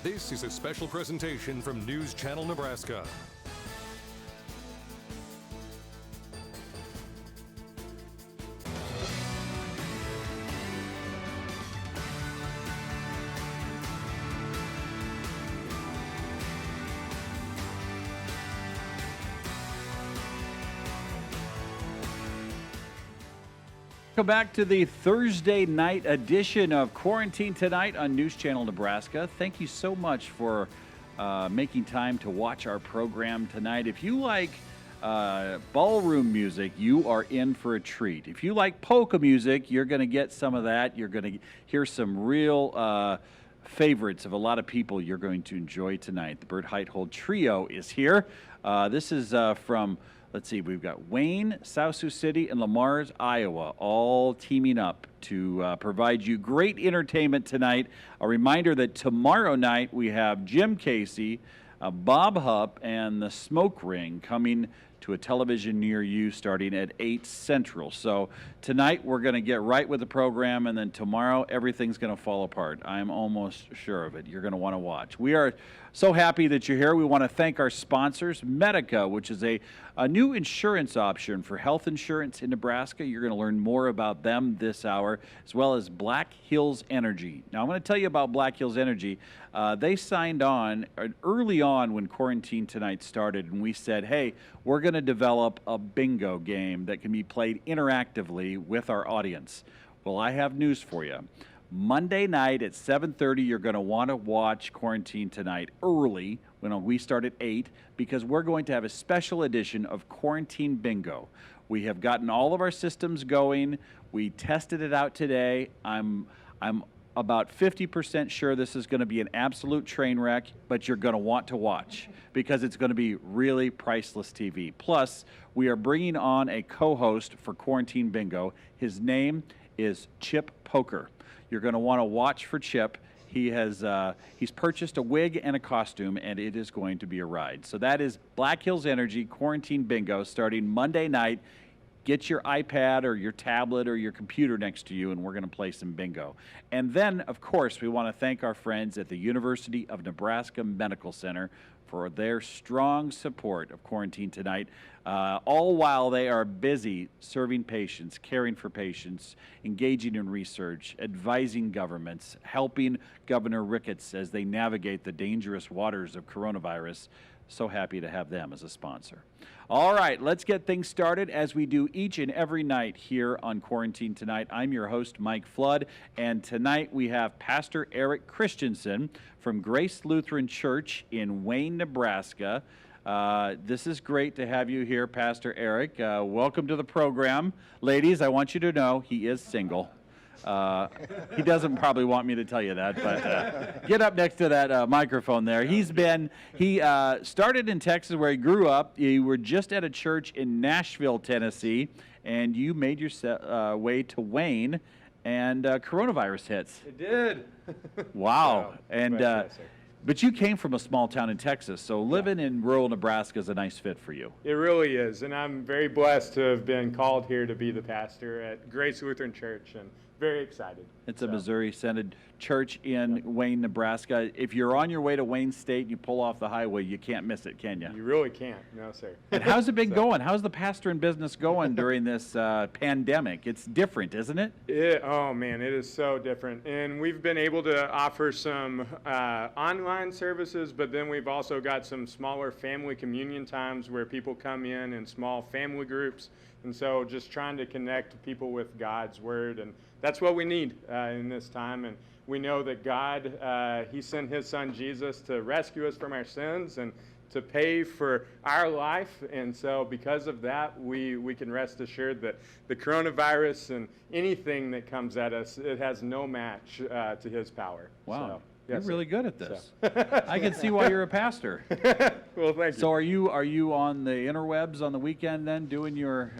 This is a special presentation from News Channel Nebraska. Welcome back to the Thursday night edition of Quarantine Tonight on News Channel Nebraska. Thank you so much for making time to watch our program tonight. If you like ballroom music, you are in for a treat. If you like polka music, you're going to get some of that. You're going to hear some real favorites of a lot of people you're going to enjoy tonight. The Burt Heithold Trio is here. This is from... Let's see, we've got Wayne, South Sioux City, and Lamar's, Iowa, all teaming up to provide you great entertainment tonight. A reminder that tomorrow night we have Jim Casey, Bob Hupp, and the Smoke Ring coming to a television near you starting at 8 Central. So tonight we're going to get right with the program, and then tomorrow everything's going to fall apart. I'm almost sure of it. You're going to want to watch. We are so happy that you're here. We want to thank our sponsors, Medica, which is a new insurance option for health insurance in Nebraska. You're going to learn more about them this hour, as well as Black Hills Energy. Now, I'm going to tell you about Black Hills Energy. They signed on early on when Quarantine Tonight started, and we said, hey, we're going to develop a bingo game that can be played interactively with our audience. Well, I have news for you. Monday night at 7:30, you're going to want to watch Quarantine Tonight early when we start at 8, because we're going to have a special edition of Quarantine Bingo. We have gotten all of our systems going. We tested it out today. I'm about 50% sure this is going to be an absolute train wreck, but you're going to want to watch because it's going to be really priceless TV. Plus, we are bringing on a co-host for Quarantine Bingo. His name is Chip Poker. You're going to want to watch for Chip. He's purchased a wig and a costume, and it is going to be a ride. So that is Black Hills Energy Quarantine Bingo starting Monday night. Get your iPad or your tablet or your computer next to you, and we're going to play some bingo. And then, of course, we want to thank our friends at the University of Nebraska Medical Center for their strong support of Quarantine Tonight, all while they are busy serving patients, caring for patients, engaging in research, advising governments, helping Governor Ricketts as they navigate the dangerous waters of coronavirus. So happy to have them as a sponsor. All right, let's get things started as we do each and every night here on Quarantine Tonight. I'm your host, Mike Flood, and tonight we have Pastor Eric Christensen from Grace Lutheran Church in Wayne, Nebraska. This is great to have you here, Pastor Eric. Welcome to the program. Ladies, I want you to know he is single. He doesn't probably want me to tell you that, but get up next to that microphone there. He started in Texas where he grew up. You were just at a church in Nashville, Tennessee, and you made your way to Wayne, and coronavirus hits. It did. Wow. And but you came from a small town in Texas, so living in rural Nebraska is a nice fit for you. It really is, and I'm very blessed to have been called here to be the pastor at Grace Lutheran Church, and very excited. It's a Missouri-centered church in Wayne, Nebraska. If you're on your way to Wayne State and you pull off the highway, you can't miss it, can you? You really can't. No, sir. And how's it been going? How's the pastoring business going during this pandemic? It's different, isn't it? Oh, man, it is so different. And we've been able to offer some online services, but then we've also got some smaller family communion times where people come in small family groups. And so just trying to connect people with God's Word, and that's what we need in this time. And we know that God, He sent His Son Jesus to rescue us from our sins and to pay for our life. And so because of that, we can rest assured that the coronavirus and anything that comes at us, it has no match to His power. Wow. So, you're yes, really good at this. I can see why you're a pastor. Well, thank you. So are you on the interwebs on the weekend then, doing your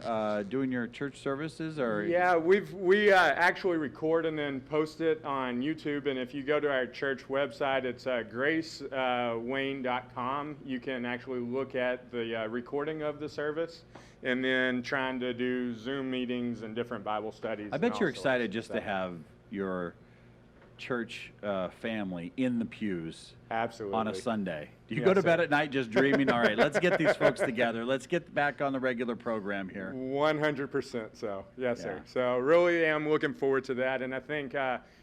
church services, or? Yeah, we actually record and then post it on YouTube. And if you go to our church website, it's gracewayne.com. You can actually look at the recording of the service, and then trying to do Zoom meetings and different Bible studies. I bet you're excited just to have your church family in the pews Absolutely. on a Sunday? Do you Yes, go to sir. bed at night just dreaming, all right, let's get these folks together. Let's get back on the regular program here. 100% so. Yes, sir. Yeah. So really am looking forward to that. And I think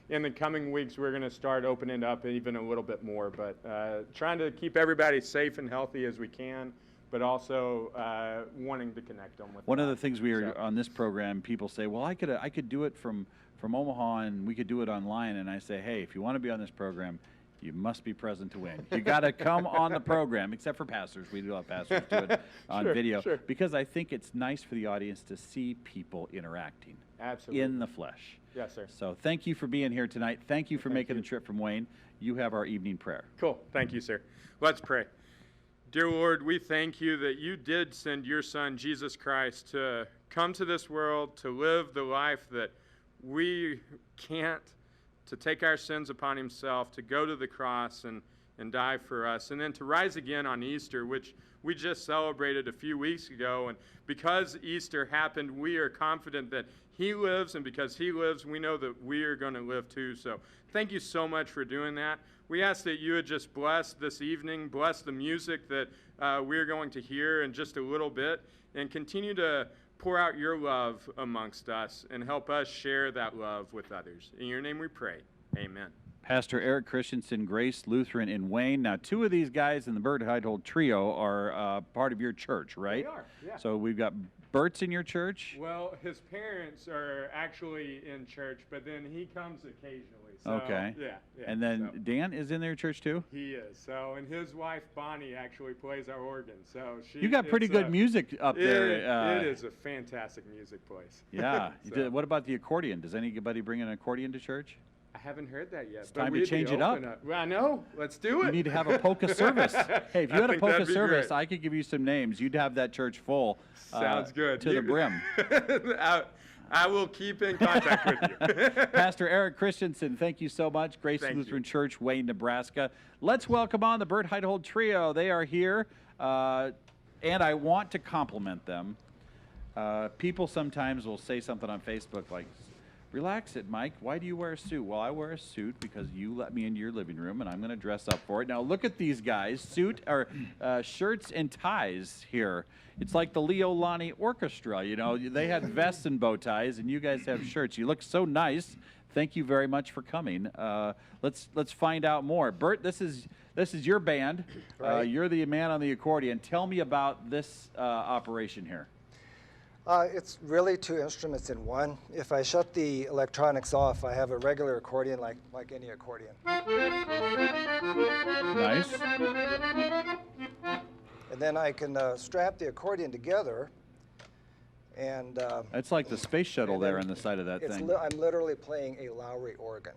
in the coming weeks, we're going to start opening up even a little bit more. But trying to keep everybody safe and healthy as we can, but also wanting to connect them with One of God. the things we are on this program, people say, well, I could do it from Omaha and we could do it online. And I say, hey, if you want to be on this program, you must be present to win. You got to come on the program, except for pastors. We do have pastors do it on video. Sure. Because I think it's nice for the audience to see people interacting Absolutely. in the flesh. Yes, sir. So thank you for being here tonight. Thank you for making the trip from Wayne. You have our evening prayer. Cool. Thank you, sir. Let's pray. Dear Lord, we thank you that you did send your Son, Jesus Christ, to come to this world, to live the life that we can't, to take our sins upon himself, to go to the cross and die for us, and then to rise again on Easter, which we just celebrated a few weeks ago. And because Easter happened, we are confident that he lives, and because he lives, we know that we are going to live too. So thank you so much for doing that. We ask that you would just bless this evening, bless the music that we're going to hear in just a little bit, and continue to pour out your love amongst us and help us share that love with others. In your name we pray. Amen. Pastor Eric Christensen, Grace Lutheran in Wayne. Now, two of these guys in the Burt Heithold trio are part of your church, right? They are, yeah. So we've got Burt's in your church? Well, his parents are actually in church, but then he comes occasionally. So, Okay. Yeah. And then Dan is in their church too? He is. So, and his wife Bonnie actually plays our organ. So she. You got pretty good music up there. It is a fantastic music place. Yeah. So, What about the accordion? Does anybody bring an accordion to church? I haven't heard that yet. It's but time to we'd be change it up. open Well, I know. Let's do it. You need to have a polka service. Hey, if you I had a think polka that'd be service, great. I could give you some names. You'd have that church full. Sounds good. To the brim. I will keep in contact with you. Pastor Eric Christensen, thank you so much. Grace Thank Lutheran you. Church, Wayne, Nebraska. Let's welcome on the Burt Heithold Trio. They are here, and I want to compliment them. People sometimes will say something on Facebook like, relax it, Mike. Why do you wear a suit? Well, I wear a suit because you let me into your living room, and I'm going to dress up for it. Now, look at these guys, shirts and ties here. It's like the Leo Lonnie Orchestra. You know, they had vests and bow ties, and you guys have shirts. You look so nice. Thank you very much for coming. Let's find out more. Burt, this is your band. Right. You're the man on the accordion. Tell me about this operation here. It's really two instruments in one. If I shut the electronics off, I have a regular accordion like any accordion. Nice. And then I can strap the accordion together, and That's like the space shuttle and there then on the side of that thing. I'm literally playing a Lowry organ.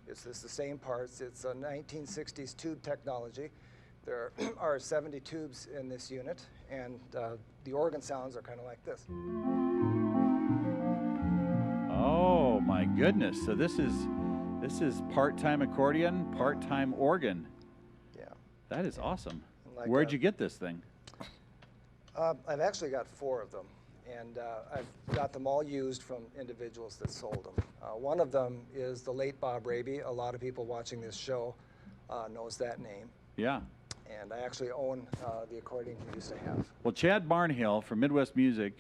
It's the same parts. It's a 1960s tube technology. There are 70 tubes in this unit, and the organ sounds are kind of like this. Oh my goodness! So this is part-time accordion, part-time organ. Yeah. That is awesome. Like Where'd you get this thing? I've actually got 4 of them, and I've got them all used from individuals that sold them. One of them is the late Bob Raby. A lot of people watching this show knows that name. Yeah. And I actually own the accordion he used to have. Well, Chad Barnhill from Midwest Music,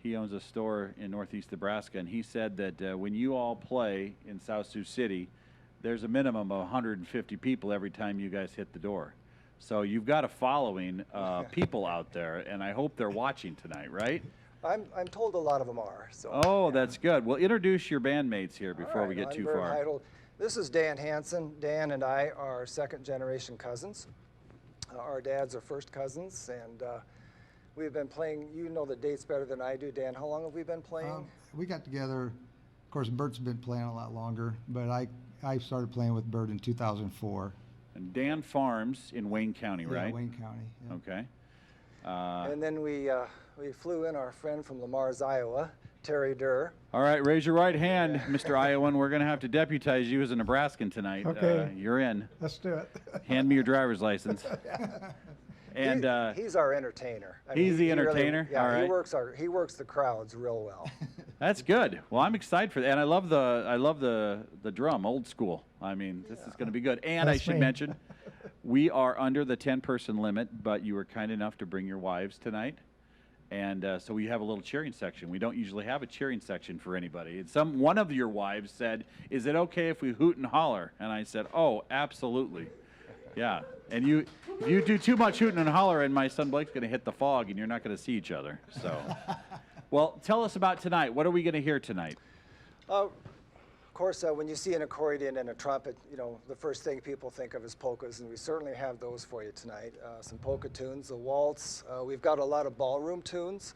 he owns a store in Northeast Nebraska, and he said that when you all play in South Sioux City, there's a minimum of 150 people every time you guys hit the door. So you've got a following people out there, and I hope they're watching tonight, right? I'm told a lot of them are. So. Oh, yeah. that's good. Well, introduce your bandmates here before we get I'm too Burt far. Heithold. This is Dan Hansen. Dan and I are second-generation cousins. Our dads are first cousins, and we've been playing. You know the dates better than I do, Dan. How long have we been playing? We got together. Of course, Bert's been playing a lot longer, but I started playing with Burt in 2004. And Dan farms in Wayne County, Yeah, right? Wayne County. Yeah. Okay. And then we flew in our friend from Lamar's, Iowa, Terry Durr. All right, raise your right hand, Mr. Iowan. We're going to have to deputize you as a Nebraskan tonight. Okay. You're in. Let's do it. Hand me your driver's license. And He's our entertainer. I he's the he really- entertainer? yeah, All right. he works the crowds real well. That's good. Well, I'm excited for that, and I love the drum, old school. I mean, this is going to be good. And I That's should me. mention, we are under the 10-person limit, but you were kind enough to bring your wives tonight, and so we have a little cheering section. We don't usually have a cheering section for anybody. And one of your wives said, "Is it okay if we hoot and holler?" And I said, "Oh, absolutely." Yeah. And if you do too much hooting and hollering, my son Blake's going to hit the fog, and you're not going to see each other. So, well, tell us about tonight. What are we going to hear tonight? Of course, when you see an accordion and a trumpet, the first thing people think of is polkas, and we certainly have those for you tonight. Some polka tunes, a waltz. We've got a lot of ballroom tunes.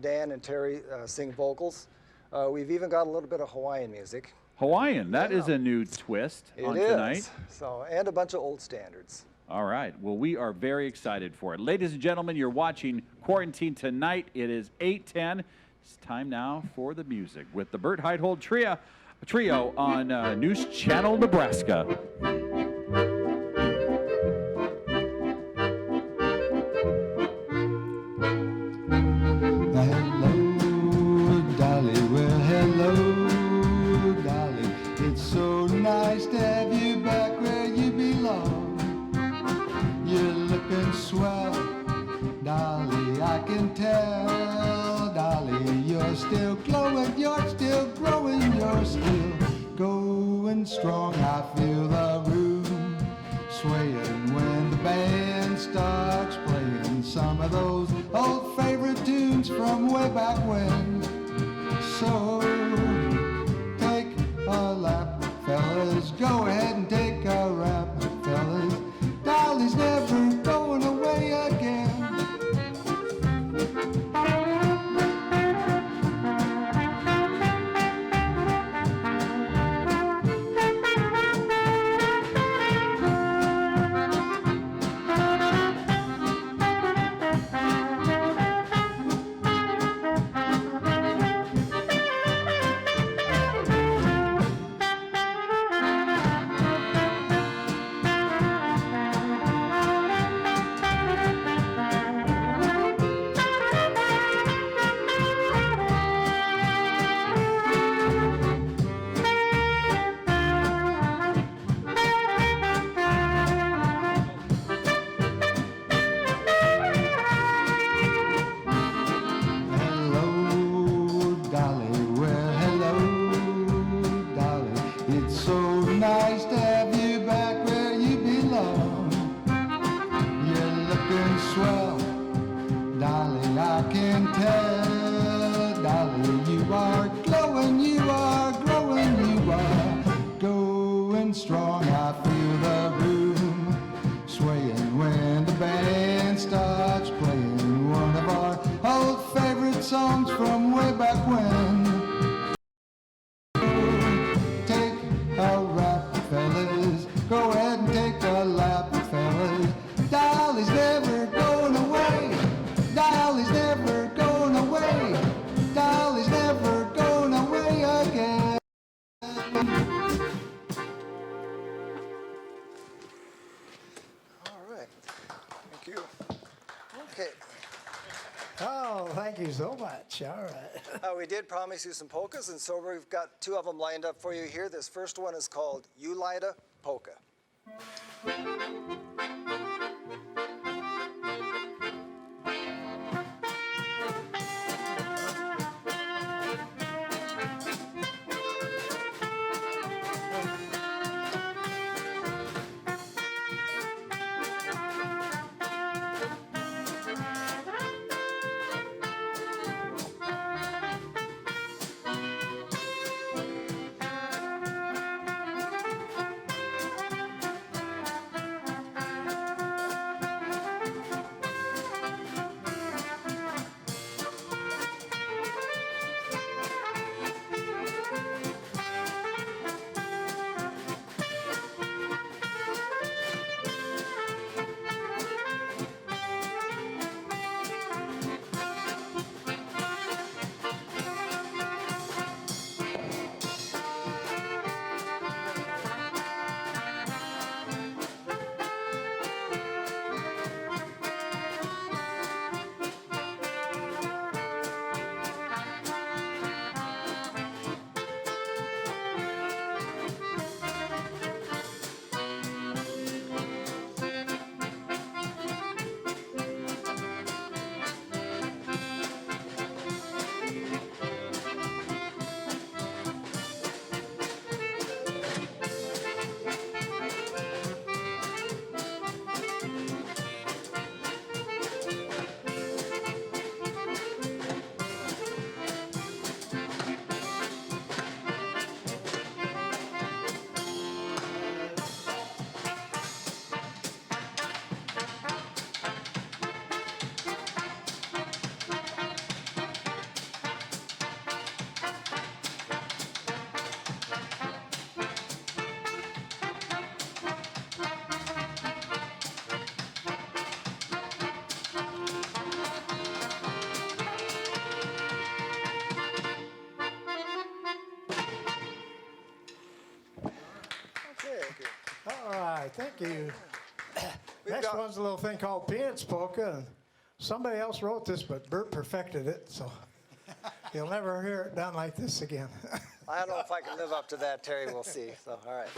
Dan and Terry sing vocals. We've even got a little bit of Hawaiian music. Hawaiian. That is a new twist on tonight. So, and a bunch of old standards. All right. Well, we are very excited for it. Ladies and gentlemen, you're watching Quarantine Tonight. It is 8:10. It's time now for the music with the Burt Heithold Trio on News Channel Nebraska. Hello, Dolly. Well, hello, Dolly. It's so nice to have you back where you belong. You're looking swell, Dolly. I can tell, Dolly. You're still glowing, you're still growing, you're still going strong. I feel the room swaying when the band starts playing some of those old favorite tunes from way back when. So take a lap, fellas, go ahead and take a rap, fellas. Dolly's never going away again. Hello, Dolly. Well, hello, Dolly. It's so nice to have you back where you belong. You're looking swell, Dolly. I can tell, Dolly. You are glowing, you are growing, you are going strong. I feel the room swaying when the band starts playing one of our old favorite songs from way back when. Take a rap, fellas. Go ahead and take a lap, fellas. Dolly's never going away. Dolly's never going away. Dolly's never going away again. All right. Thank you. Okay. Oh, thank you so much. All right. We did promise you some polkas, and so we've got two of them lined up for you here. This first one is called Ulida Polka. right, thank you. We've Next got- one's a little thing called Peanuts Polka. And somebody else wrote this, but Burt perfected it, so you'll never hear it done like this again. I don't know if I can live up to that, Terry. We'll see. So, all right.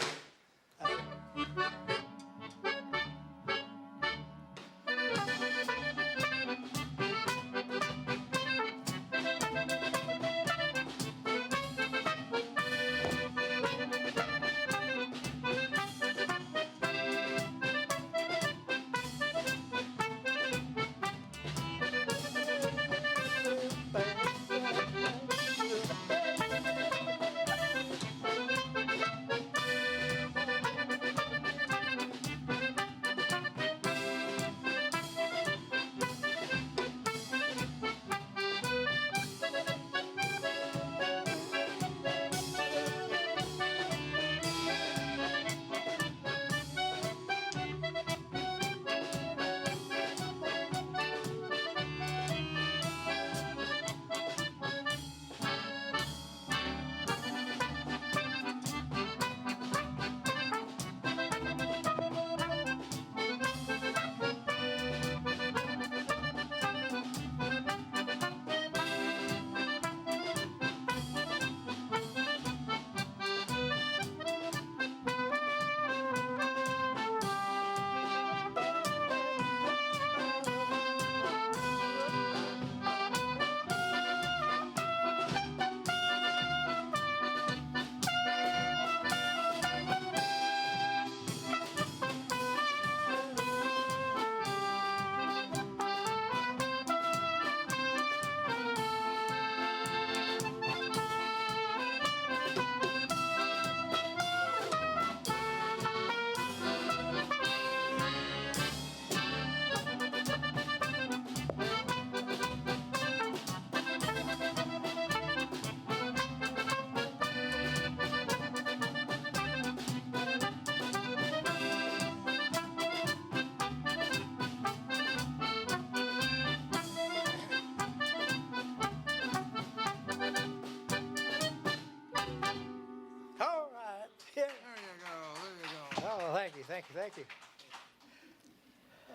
All right. Yeah. There you go, there you go. Oh, thank you, thank you, thank you.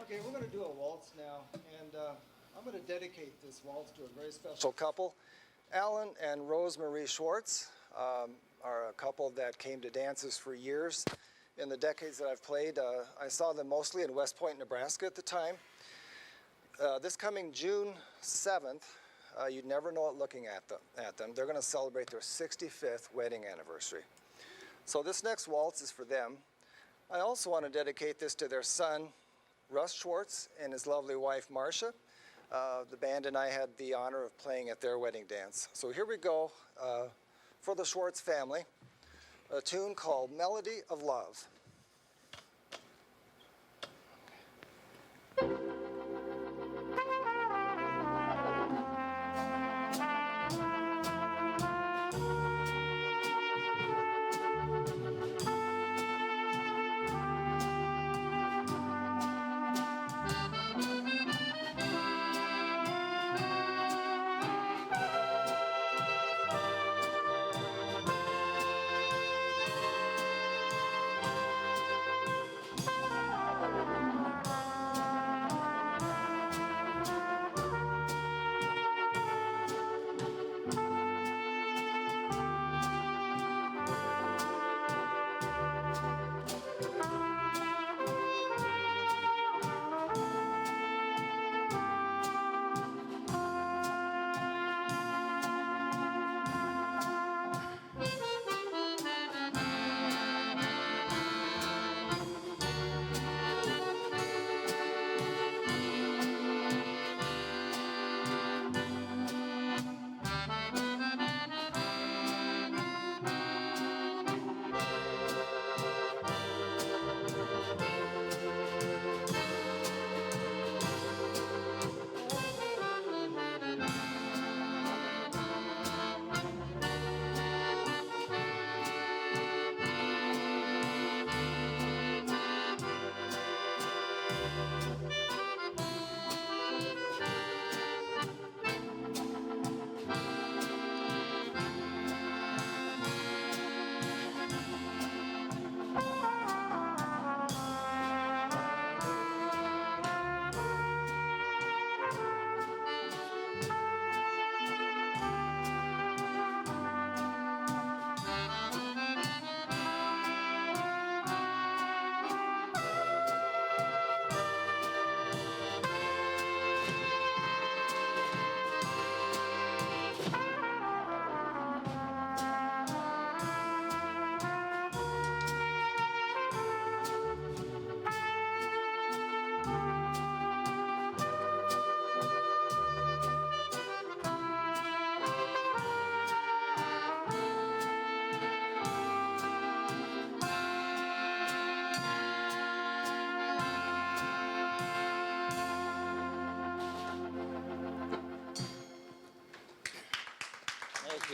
Okay, we're going to do a waltz now, and I'm going to dedicate this waltz to a very special couple. Alan and Rose Marie Schwartz are a couple that came to dances for years. In the decades that I've played, I saw them mostly in West Point, Nebraska at the time. This coming June 7th, you'd never know it looking at them. They're going to celebrate their 65th wedding anniversary. So this next waltz is for them. I also want to dedicate this to their son, Russ Schwartz, and his lovely wife, Marcia. The band and I had the honor of playing at their wedding dance. So here we go for the Schwartz family, a tune called Melody of Love.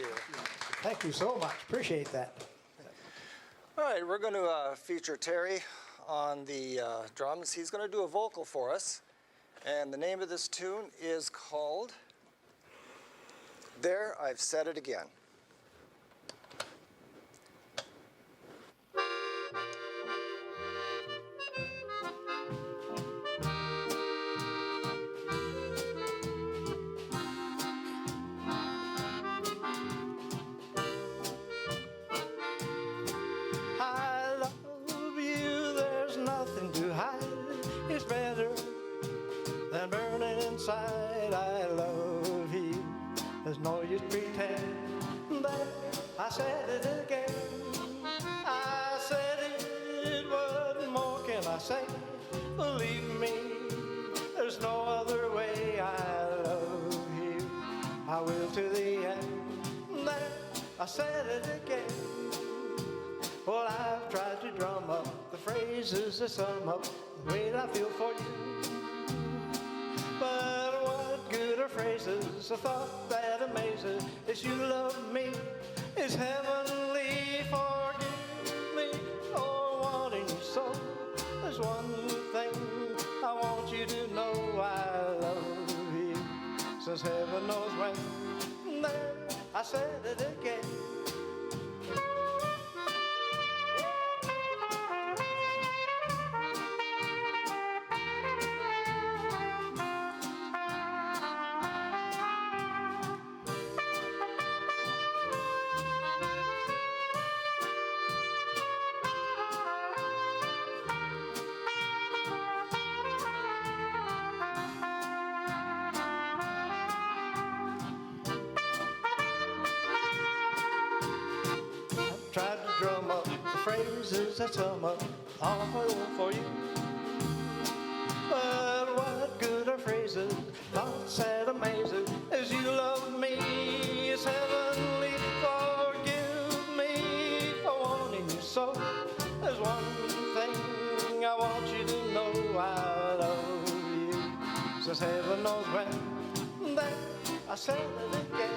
you. Thank you so much. Appreciate that. All right, we're going to feature Terry on the drums. He's going to do a vocal for us. And the name of this tune is called There I've Said It Again. I love you, there's nothing to hide. It's better than burning inside. I love you, there's no use pretend. There, I said it again. I said it, what more can I say? Believe me, there's no other way. I love you, I will to the end. There, I said it again. Well, I've tried to drum up the phrases that sum up the way I feel for you. But what good are phrases? A thought that amazes is you love me. It's heavenly. Forgive me for wanting you so. There's one thing I want you to know. I love you since heaven knows when. There, I said it again. Tried to drum up the phrases that sum up all I want for you. But what good are phrases? Thoughts that amazes as you love me. It's heavenly. Forgive me for wanting you so. There's one thing I want you to know. I love you since heaven knows when. There, I said it again.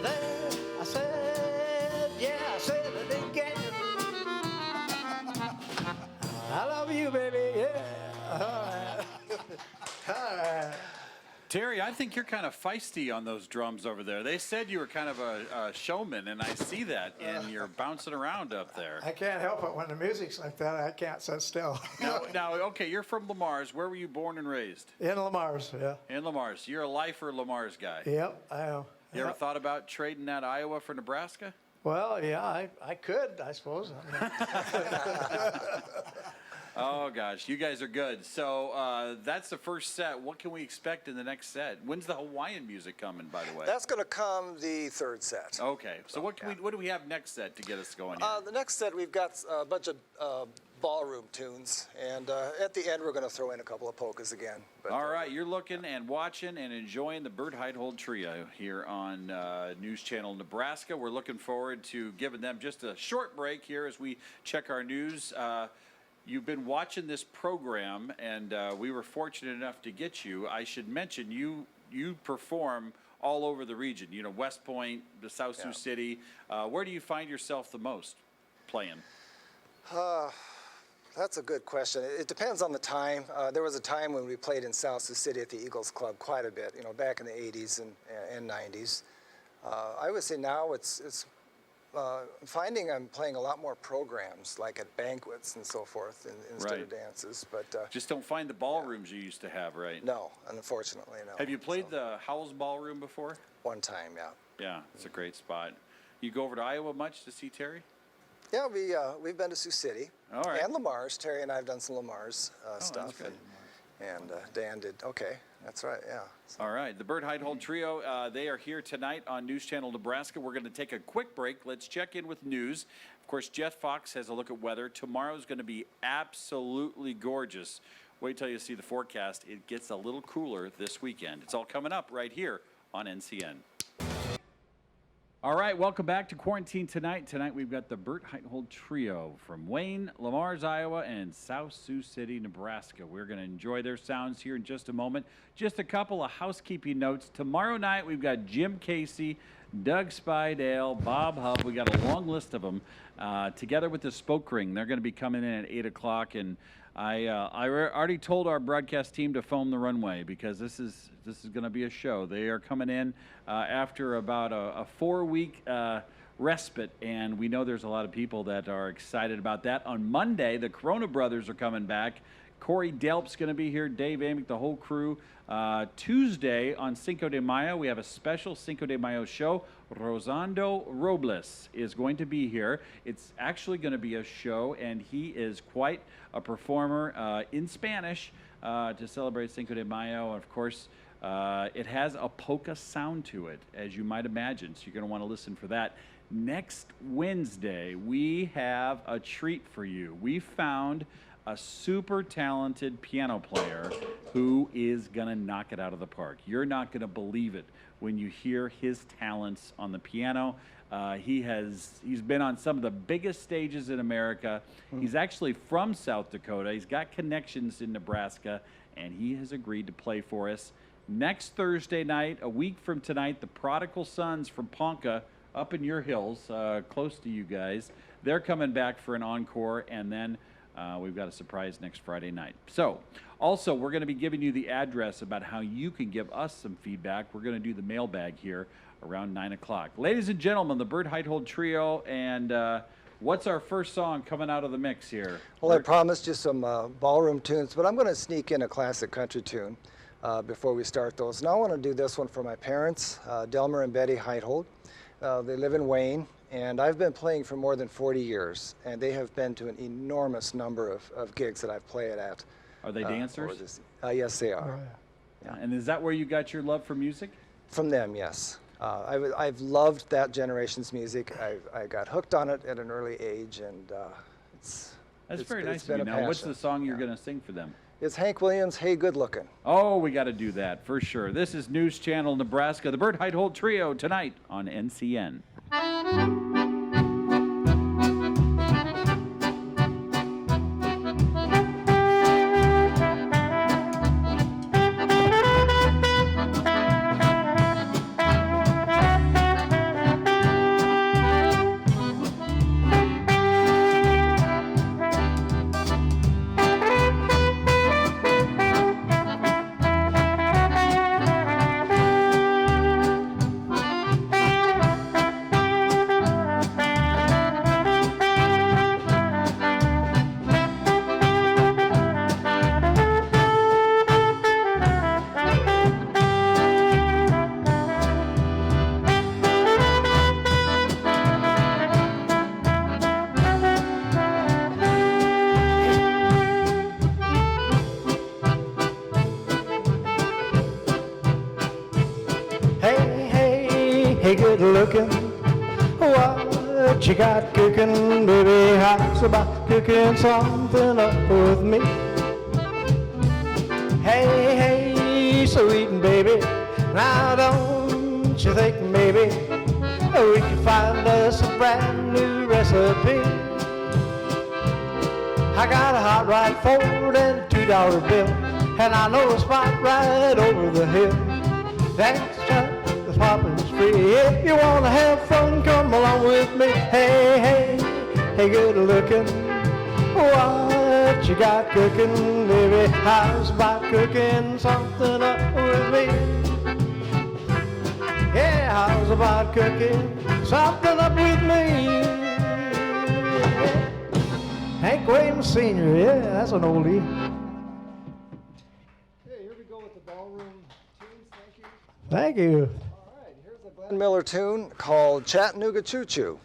There, I said, yeah, I said it again. I love you, baby, yeah. All right. All right. Terry, I think you're kind of feisty on those drums over there. They said you were kind of a showman, and I see that, and you're bouncing around up there. I can't help it when the music's like that. I can't sit still. Now, okay, you're from Lamar's. Where were you born and raised? In Lamar's, yeah. In Lamar's. You're a lifer Lamar's guy. Yep, I am. You ever thought about trading that Iowa for Nebraska? Well, yeah, I could, I suppose. Oh, gosh, you guys are good. So that's the first set. What can we expect in the next set? When's the Hawaiian music coming, by the way? That's going to come the third set. Okay, so what do we have next set to get us going here? The next set, we've got a bunch of ballroom tunes, and at the end, we're going to throw in a couple of polkas again. But, All right, you're looking and watching and enjoying the Burt Heithold Trio here on News Channel Nebraska. We're looking forward to giving them just a short break here as we check our news. You've been watching this program, and we were fortunate enough to get you. I should mention you perform all over the region. You know, West Point, the South Sioux City. Where do you find yourself the most playing? That's a good question. It depends on the time. There was a time when we played in South Sioux City at the Eagles Club quite a bit, you know, back in the 80s and 90s. I would say now it's finding I'm playing a lot more programs, like at banquets and so forth, instead of dances. But just don't find the ballrooms you used to have, right? No, unfortunately, no. Have you played the Howells Ballroom before? One time, yeah. Yeah, it's a great spot. You go over to Iowa much to see Terry? Yeah, we've been to Sioux City. All right. And Lamar's. Terry and I have done some Lamar's stuff. That's good. And Dan did. Okay, that's right. Yeah. So. All right, the Burt Heithold Trio, they are here tonight on News Channel Nebraska. We're going to take a quick break. Let's check in with news. Of course, Jeff Fox has a look at weather. Tomorrow's going to be absolutely gorgeous. Wait till you see the forecast. It gets a little cooler this weekend. It's all coming up right here on NCN. All right, welcome back to Quarantine Tonight. Tonight we've got the Burt Heithold Trio from Wayne, Lamar's, Iowa, and South Sioux City, Nebraska. We're going to enjoy their sounds here in just a moment. Just a couple of housekeeping notes. Tomorrow night we've got Jim Casey, Doug Spidale, Bob Hubb. We got a long list of them. Together with the Spoke Ring, they're going to be coming in at 8 o'clock. And I already told our broadcast team to foam the runway because this is going to be a show. They are coming in after about a 4-week respite, and we know there's a lot of people that are excited about that. On Monday, the Corona Brothers are coming back. Corey Delp's going to be here, Dave Amick, the whole crew. Tuesday on Cinco de Mayo, we have a special Cinco de Mayo show. Rosando Robles is going to be here. It's actually going to be a show, and he is quite a performer in Spanish to celebrate Cinco de Mayo. Of course, it has a polka sound to it, as you might imagine, so you're going to want to listen for that. Next Wednesday, we have a treat for you. We found a super talented piano player who is going to knock it out of the park. You're not going to believe it when you hear his talents on the piano. He's been on some of the biggest stages in America. He's actually from South Dakota. He's got connections in Nebraska, and he has agreed to play for us. Next Thursday night, a week from tonight, the Prodigal Sons from Ponca, up in your hills, close to you guys, they're coming back for an encore, and then we've got a surprise next Friday night. So, also, we're going to be giving you the address about how you can give us some feedback. We're going to do the mailbag here around 9 o'clock. Ladies and gentlemen, the Burt Heithold Trio, and what's our first song coming out of the mix here? Well, I promised you some ballroom tunes, but I'm going to sneak in a classic country tune before we start those. Now I want to do this one for my parents, Delmer and Betty Heithold. They live in Wayne, and I've been playing for more than 40 years, and they have been to an enormous number of gigs that I've played at. Are they dancers? Yes, they are. Yeah. And is that where you got your love for music? From them, yes. I've loved that generation's music. I got hooked on it at an early age, and it's very nice been of you. a Now, what's passion. the song you're going to sing for them? It's Hank Williams, Hey Good Lookin'. Oh, we got to do that for sure. This is News Channel Nebraska, the Burt Heithold Trio tonight on NCN. Hey, good looking, what you got cooking, baby? How's about cooking something up with me? Hey, hey, sweet baby, now don't you think maybe we could find us a brand new recipe? I got a hot rod Ford and a $2 bill, and I know a spot right over the hill. That's just the poppin's free. If you wanna have fun, come along with me. Hey, hey, hey, good looking, what you got cooking, baby? How's about cooking something up with me? Yeah, how's about cooking something up with me? Hank Williams Sr., yeah, that's an oldie. Okay, here we go with the ballroom tunes. Thank you. Thank you. All right, here's a Glenn Miller tune called Chattanooga Choo Choo.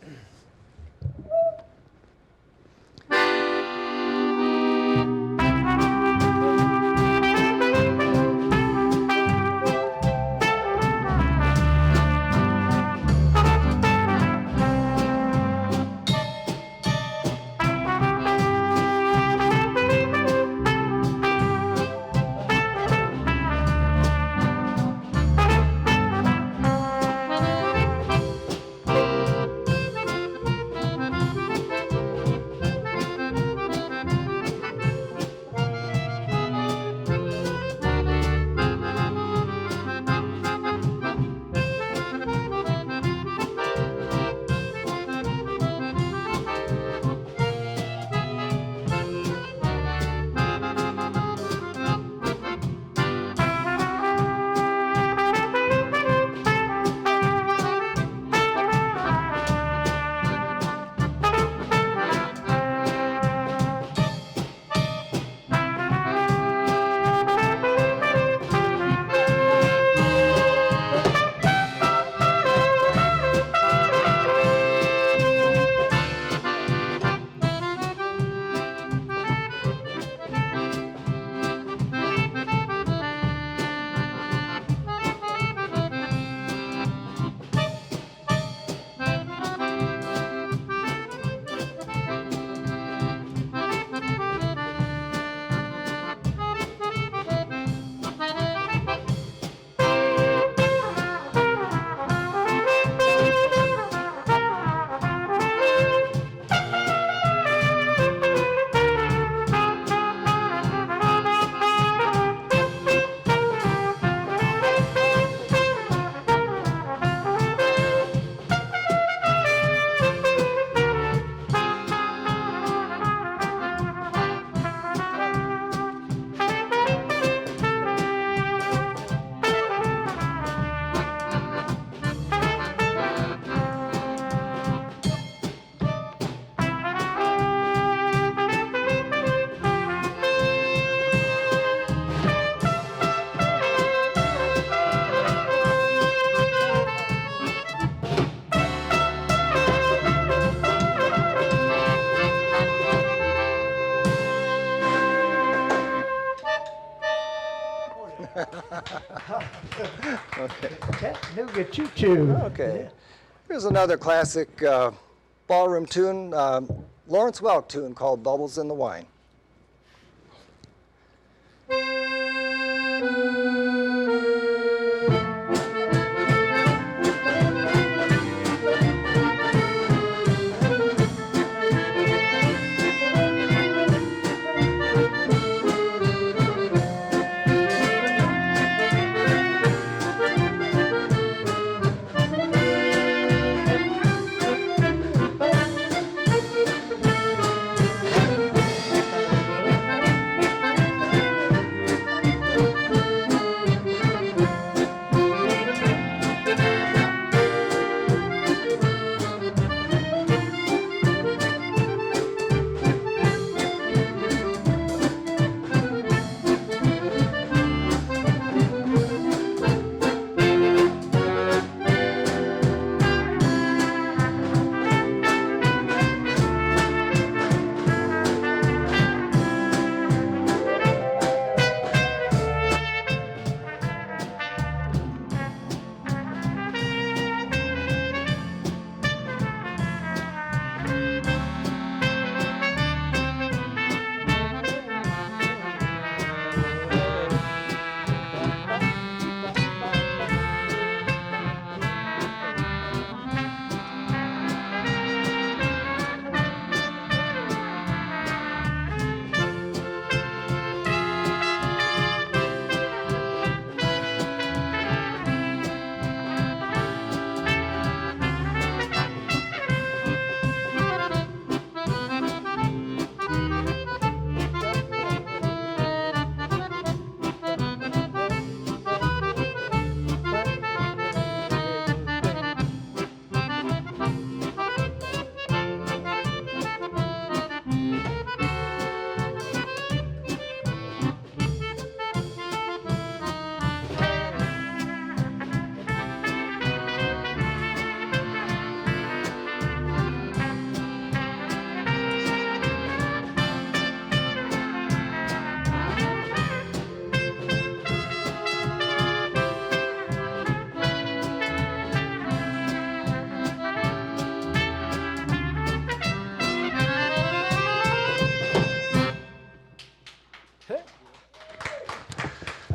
Chattanooga choo-choo. Okay. Here's another classic ballroom tune, Lawrence Welk tune called Bubbles in the Wine.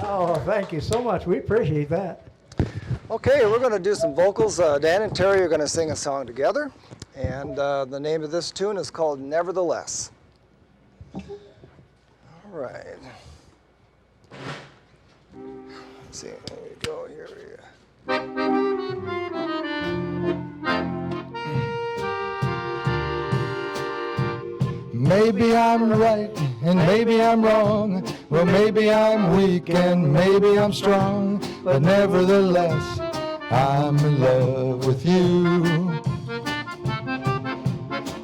Oh, thank you so much. We appreciate that. Okay, we're going to do some vocals. Dan and Terry are going to sing a song together, and the name of this tune is called Nevertheless. All right. Let's see, there we go. Here we go. Maybe I'm right and maybe I'm wrong. Well, maybe I'm weak and maybe I'm strong. But nevertheless, I'm in love with you.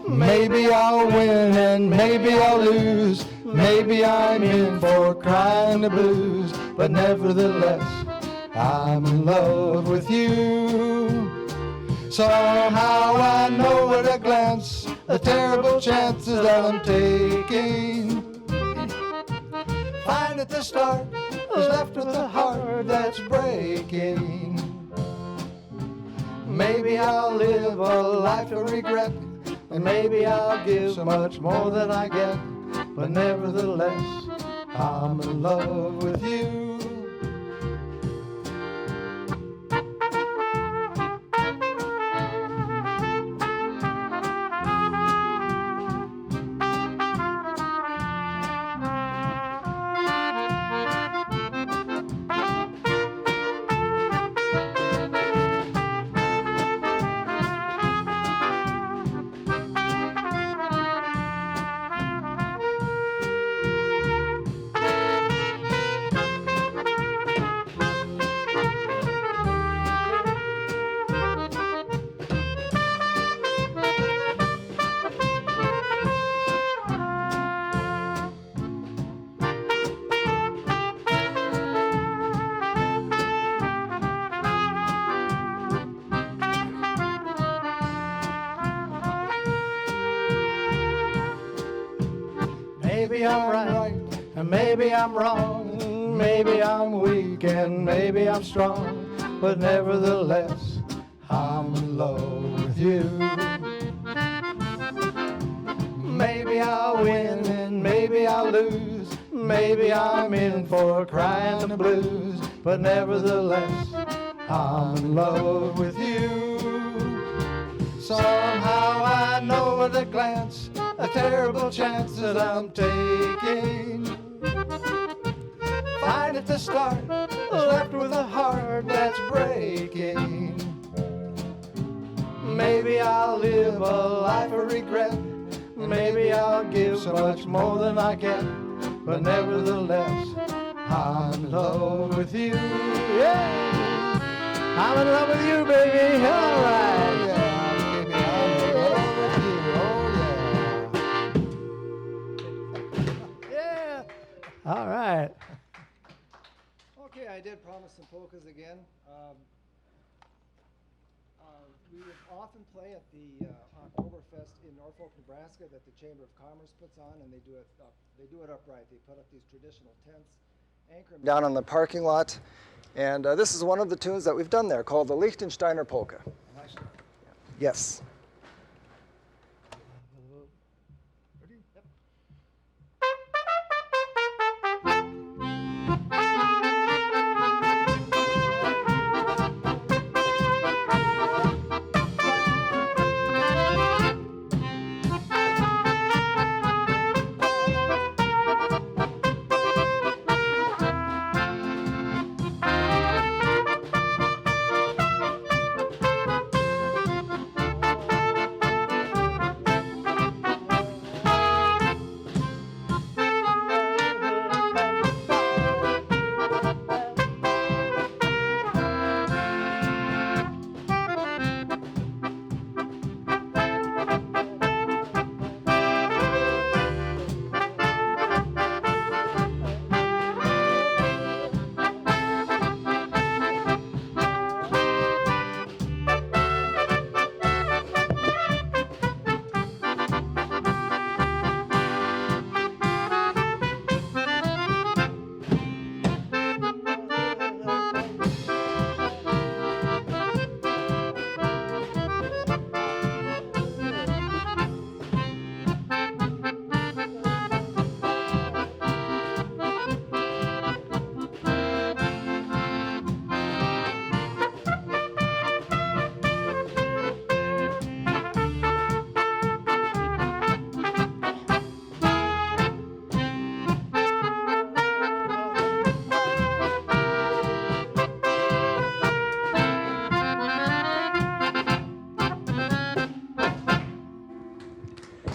Maybe I'll win and maybe I'll lose. Maybe I'm in for crying the blues. But nevertheless, I'm in love with you. Somehow I know at a glance the terrible chances that I'm taking. Fine at the start, is left with a heart that's breaking. Maybe I'll live a life of regret, and maybe I'll give so much more than I get. But nevertheless, I'm in love with you. Maybe I'm right and maybe I'm wrong. Maybe I'm weak and maybe I'm strong, but nevertheless, I'm in love with you. Maybe I'll win and maybe I'll lose. Maybe I'm in for crying the blues, but nevertheless, I'm in love with you. Somehow I know at a glance a terrible chance that I'm taking. Fine at the start, left with a heart that's breaking. Maybe I'll live a life of regret. Maybe I'll give so much more than I get, but nevertheless, I'm in love with you. Yeah, I'm in love with you, baby. All right. Yeah, baby, I'm in love with you. Oh, Yeah. All right. Okay, I did promise some polkas again. We would often play at the Oktoberfest in Norfolk, Nebraska, that the Chamber of Commerce puts on, and they do it upright. They put up these traditional tents, anchor 'em down on the parking lot, and this is one of the tunes that we've done there, called the Liechtensteiner Polka. Nice. Yes.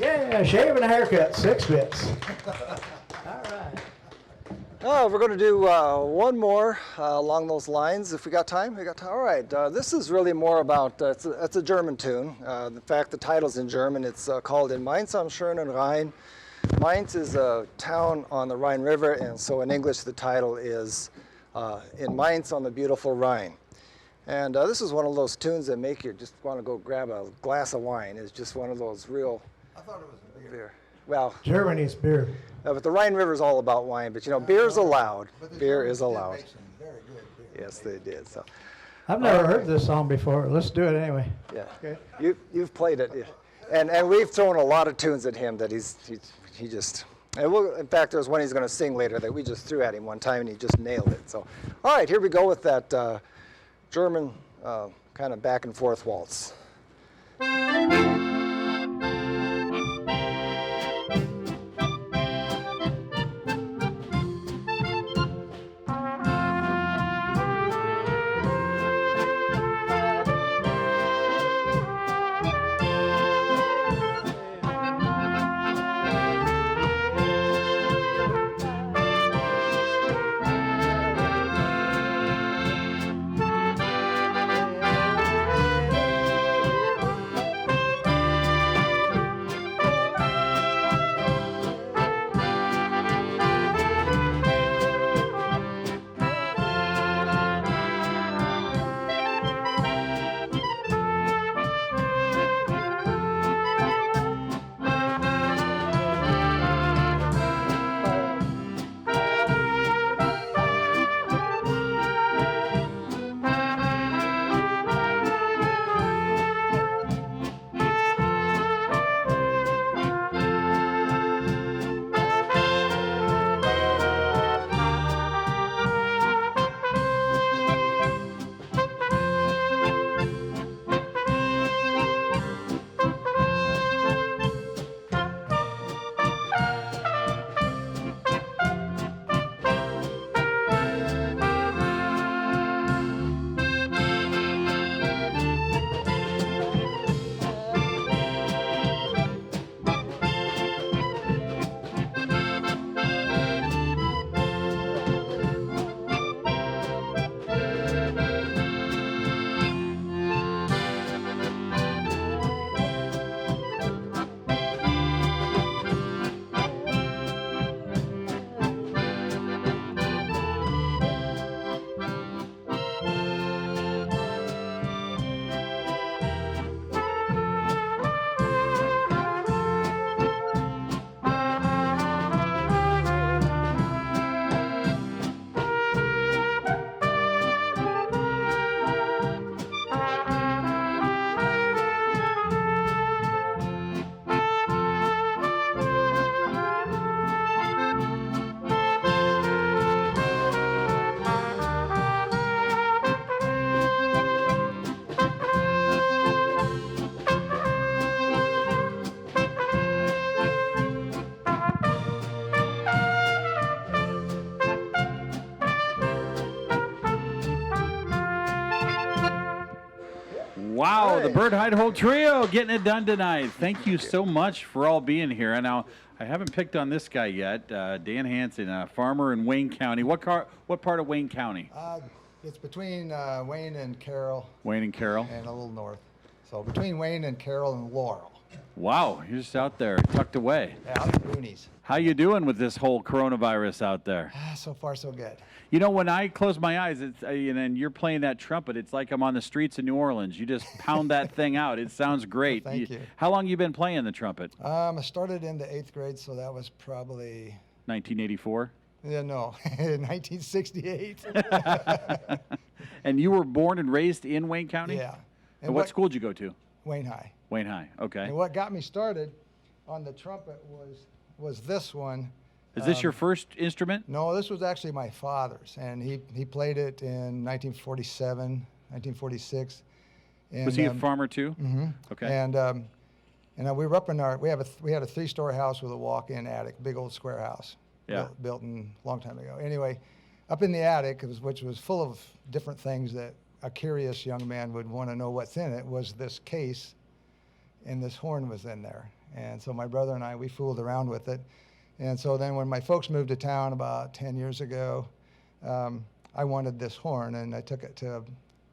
Yeah, shave and a haircut, 6 bits. All right. Oh, we're going to do one more along those lines if we got time. We got time. All right. This is really more about it's a German tune. In fact, the title's in German. It's called "In Mainz am schönen Rhein." Mainz is a town on the Rhine River, and so in English the title is "In Mainz on the Beautiful Rhine." And this is one of those tunes that make you just want to go grab a glass of wine. It's just one of those real. I thought it was a beer. Well, Germany's beer. but the Rhine River is all about wine. But you know, beer's allowed. But the Beer Germans is did allowed. make some very good beer. Yes, they did. So, I've never heard this song before. Let's do it anyway. yeah, Okay. you've played it, and we've thrown a lot of tunes at him that he just. And in fact, there's one he's going to sing later that we just threw at him one time, and he just nailed it. So, all right, here we go with that German kind of back and forth waltz. the Burt Heithold Trio getting it done tonight. Thank you so much for all being here. And now, I haven't picked on this guy yet, Dan Hansen, a farmer in Wayne County. What part of Wayne County? It's between Wayne and Carroll. Wayne and Carroll? And a little north. So between Wayne and Carroll and Laurel. Wow, you're just out there, tucked away. Yeah, out in the boonies. How you doing with this whole coronavirus out there? So far, so good. You know, when I close my eyes, it's and you're playing that trumpet, it's like I'm on the streets of New Orleans. You just pound that thing out. It sounds great. Thank you. How long you been playing the trumpet? I started in the 8th grade, so that was probably... 1984? Yeah, no, 1968. And you were born and raised in Wayne County? Yeah. And what school did you go to? Wayne High. Wayne High, okay. And what got me started on the trumpet was this one. Is this your first instrument? No, this was actually my father's, and he played it in 1947, 1946. And, was he a farmer too? Mm-hmm. Okay. And we were up in we had a 3-story house with a walk-in attic, big old square house. Yeah. Built in a long time ago. Anyway, up in the attic, which was full of different things that a curious young man would want to know what's in it, was this case, and this horn was in there. And so my brother and I, we fooled around with it. And so then when my folks moved to town about 10 years ago, I wanted this horn, and I took it to a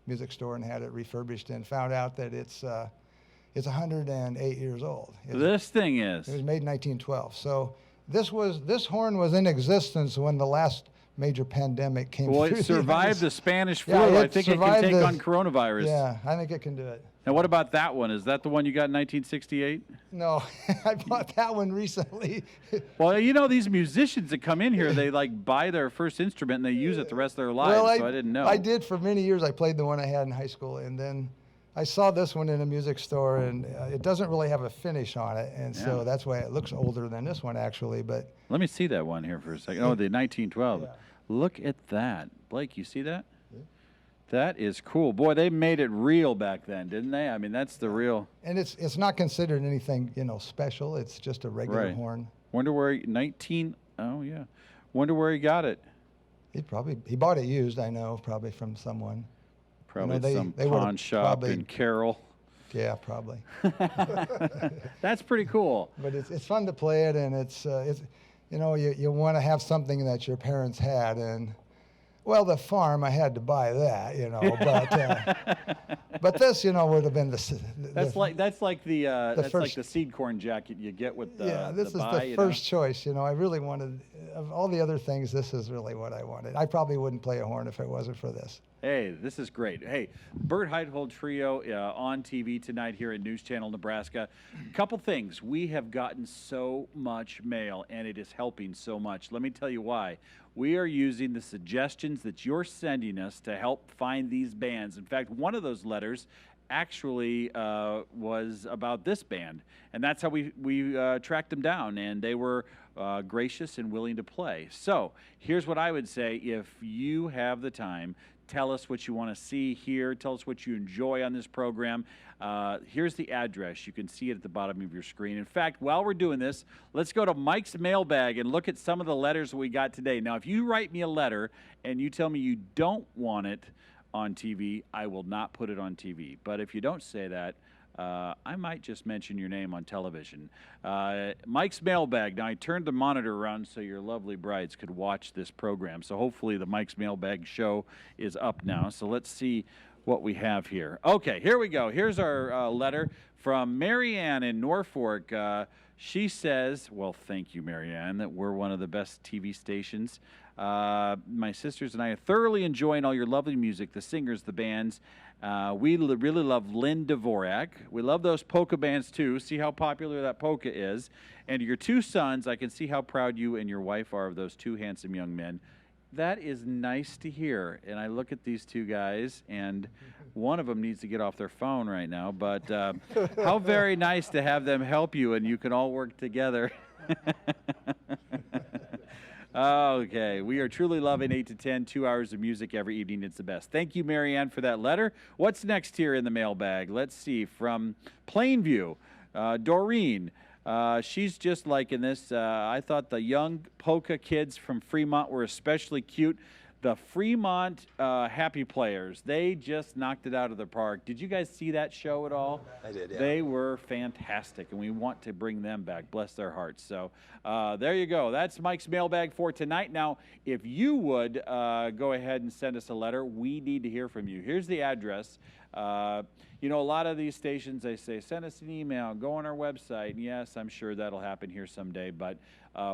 music store and had it refurbished and found out that it's 108 years old. This thing is. It was made in 1912. So this horn was in existence when the last major pandemic came Well, through. it survived the Spanish flu. Yeah, I think it can take on coronavirus. Yeah, I think it can do it. Now, what about that one? Is that the one you got in 1968? No, I bought that one recently. Well, you know, these musicians that come in here, they like buy their first instrument and they use it the rest of their lives, so I didn't know. I did for many years. I played the one I had in high school, and then I saw this one in a music store, and it doesn't really have a finish on it, and so that's why it looks older than this one, actually. But let me see that one here for a second. Oh, the 1912. Yeah. Look at that. Blake, you see that? That is cool. Boy, they made it real back then, didn't they? I mean, that's the real. And it's not considered anything, special. It's just a regular horn. Wonder where oh yeah. Wonder where he got it. He bought it used, I know, probably from someone. Probably some pawn shop in Carroll. Yeah, probably. That's pretty cool. But it's fun to play it, and it's you want to have something that your parents had, and well, the farm, I had to buy that, but this, would have been that's like the seed corn jacket you get with the this is the first choice. I really wanted, of all the other things, this is really what I wanted. I probably wouldn't play a horn if it wasn't for this. Hey, this is great. Hey, Burt Heithold Trio on TV tonight here at News Channel Nebraska. Couple things. We have gotten so much mail, and it is helping so much. Let me tell you why. We are using the suggestions that you're sending us to help find these bands. In fact, one of those letters actually was about this band, and that's how we tracked them down, and they were gracious and willing to play. So here's what I would say. If you have the time, tell us what you want to see here. Tell us what you enjoy on this program. Here's the address. You can see it at the bottom of your screen. In fact, while we're doing this, let's go to Mike's mailbag and look at some of the letters we got today. Now, if you write me a letter and you tell me you don't want it on TV, I will not put it on TV. But if you don't say that, I might just mention your name on television. Mike's mailbag. Now, I turned the monitor around so your lovely brides could watch this program. So hopefully the Mike's mailbag show is up now. So let's see what we have here. Okay, here we go. Here's our letter from Marianne in Norfolk. She says, well, thank you, Marianne, that we're one of the best TV stations. My sisters and I are thoroughly enjoying all your lovely music, the singers, the bands. We really love Lynn Dvorak. We love those polka bands, too. See how popular that polka is. And your two sons, I can see how proud you and your wife are of those two handsome young men. That is nice to hear. And I look at these two guys, and one of them needs to get off their phone right now. But how very nice to have them help you, and you can all work together. Okay, we are truly loving 8 to 10, 2 hours of music every evening. It's the best. Thank you, Marianne, for that letter. What's next here in the mailbag? Let's see. From Plainview, Doreen. She's just liking this. I thought the young polka kids from Fremont were especially cute. the Fremont Happy Players, they just knocked it out of the park. Did you guys see that show at all? I did, yeah. They were fantastic, and we want to bring them back. Bless their hearts. So there you go. That's Mike's mailbag for tonight. Now, if you would go ahead and send us a letter, we need to hear from you. Here's the address. You know, a lot of these stations, they say, send us an email, go on our website. And yes, I'm sure that'll happen here someday, but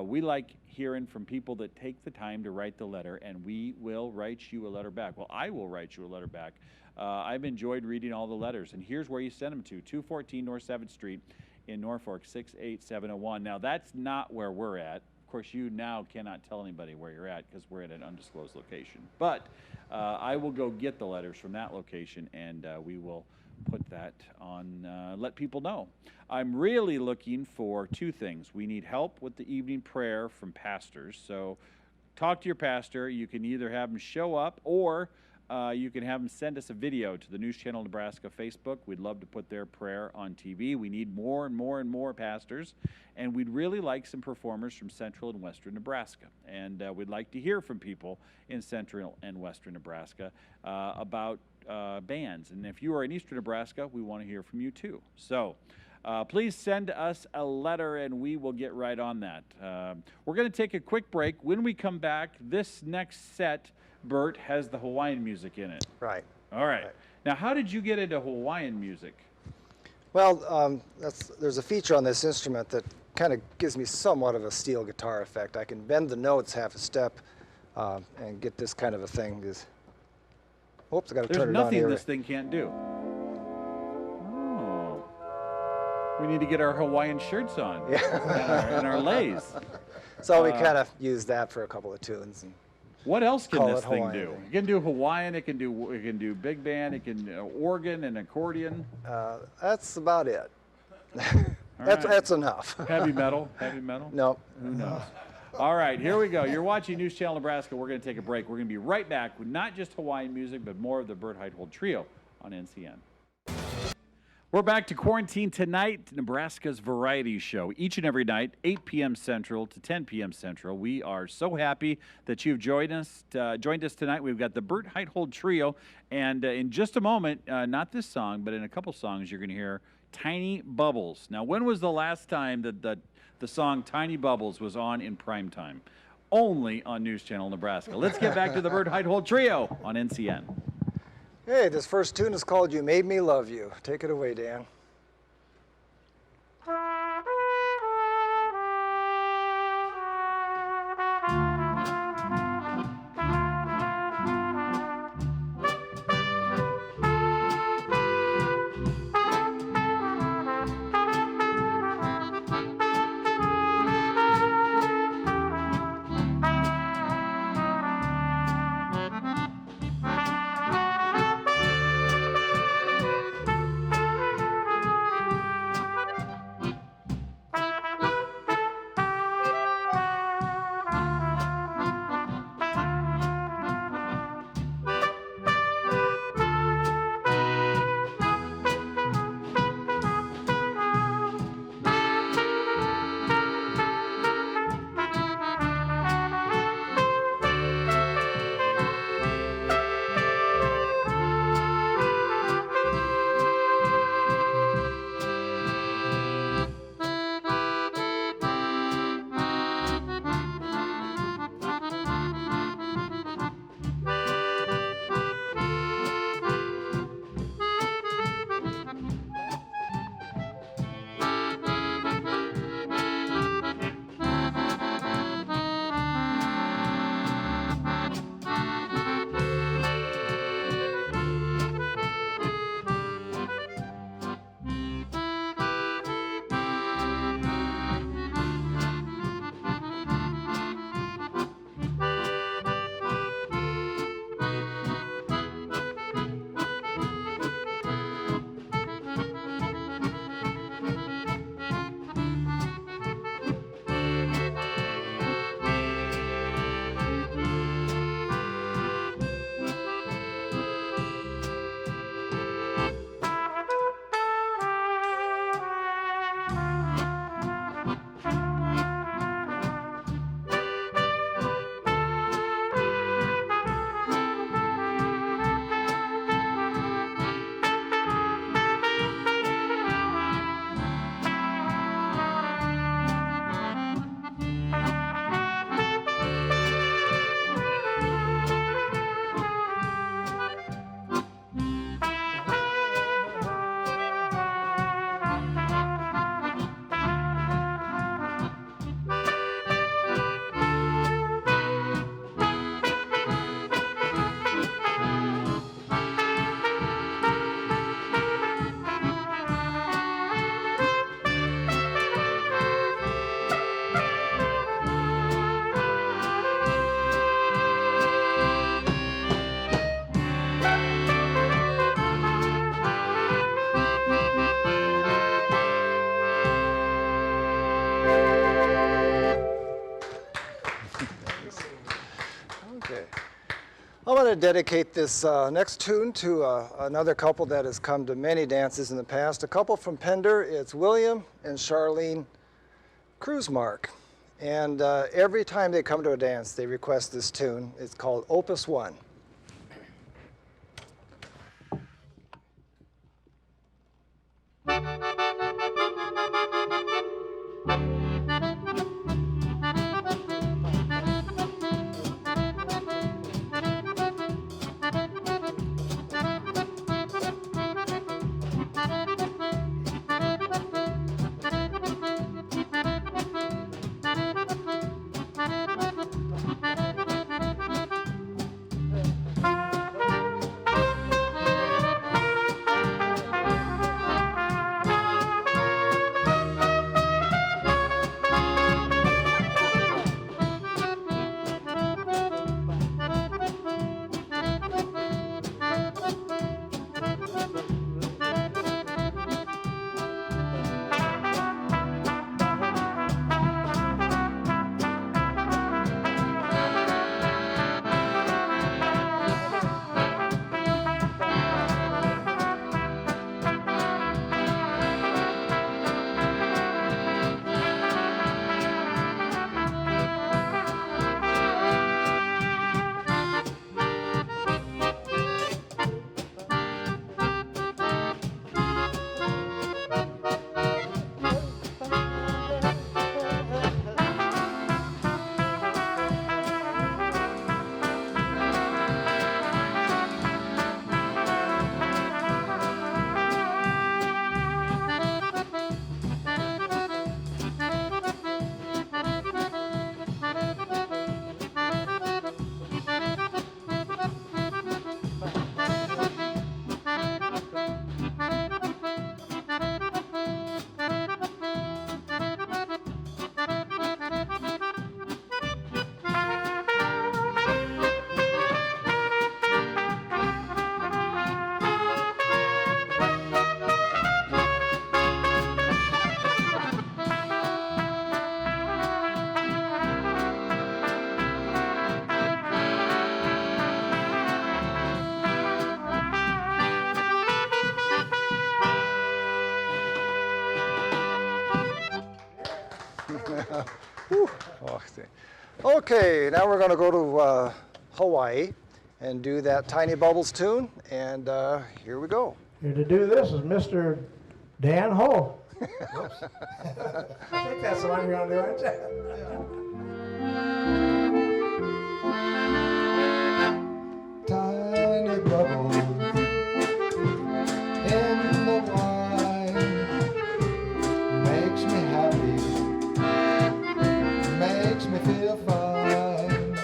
we like hearing from people that take the time to write the letter, and we will write you a letter back. Well, I will write you a letter back. I've enjoyed reading all the letters, and here's where you send them to, 214 North 7th Street in Norfolk, 68701. Now, that's not where we're at. Of course, you now cannot tell anybody where you're at because we're at an undisclosed location. But I will go get the letters from that location, and we will put that on, let people know. I'm really looking for two things. We need help with the evening prayer from pastors. So talk to your pastor. You can either have them show up, or you can have them send us a video to the News Channel Nebraska Facebook. We'd love to put their prayer on TV. We need more and more and more pastors, and we'd really like some performers from Central and Western Nebraska. And we'd like to hear from people in Central and Western Nebraska about bands. And if you are in Eastern Nebraska, we want to hear from you too. So please send us a letter, and we will get right on that. We're going to take a quick break. When we come back, this next set, Burt, has the Hawaiian music in it. Right. All right. Now, how did you get into Hawaiian music? Well, there's a feature on this instrument that kind of gives me somewhat of a steel guitar effect. I can bend the notes half a step and get this kind of a thing. Oops, I got to turn it on There's nothing here. this thing can't do. Oh. We need to get our Hawaiian shirts on. Yeah. and our leis. So we kind of use that for a couple of tunes. And what else can call this it thing Hawaiian do? thing. It can do Hawaiian. It can do big band. It can organ and accordion. that's about it. right. That's enough. Heavy metal. Heavy metal. No. Who knows? All right, here we go. You're watching News Channel Nebraska. We're going to take a break. We're going to be right back with not just Hawaiian music, but more of the Burt Heithold Trio on NCN. We're back to Quarantine Tonight, Nebraska's variety show. Each and every night, 8 p.m. Central to 10 p.m. Central. We are so happy that you've joined us tonight. We've got the Burt Heithold Trio, and in just a moment, not this song, but in a couple songs, you're going to hear Tiny Bubbles. Now, when was the last time that the song Tiny Bubbles was on in prime time? Only on News Channel Nebraska. Let's get back to the Burt Heithold Trio on NCN. Hey, this first tune is called You Made Me Love You. Take it away, Dan. Okay. I want to dedicate this next tune to another couple that has come to many dances in the past. A couple from Pender. It's William and Charlene Kruzmark. And every time they come to a dance, they request this tune. It's called Opus 1. Okay, now we're going to go to Hawaii and do that Tiny Bubbles tune, and here we go. Here to do this is Mr. Dan Ho. I think that's the one you're going to do, aren't you? Tiny bubbles in the wine makes me happy, makes me feel fine.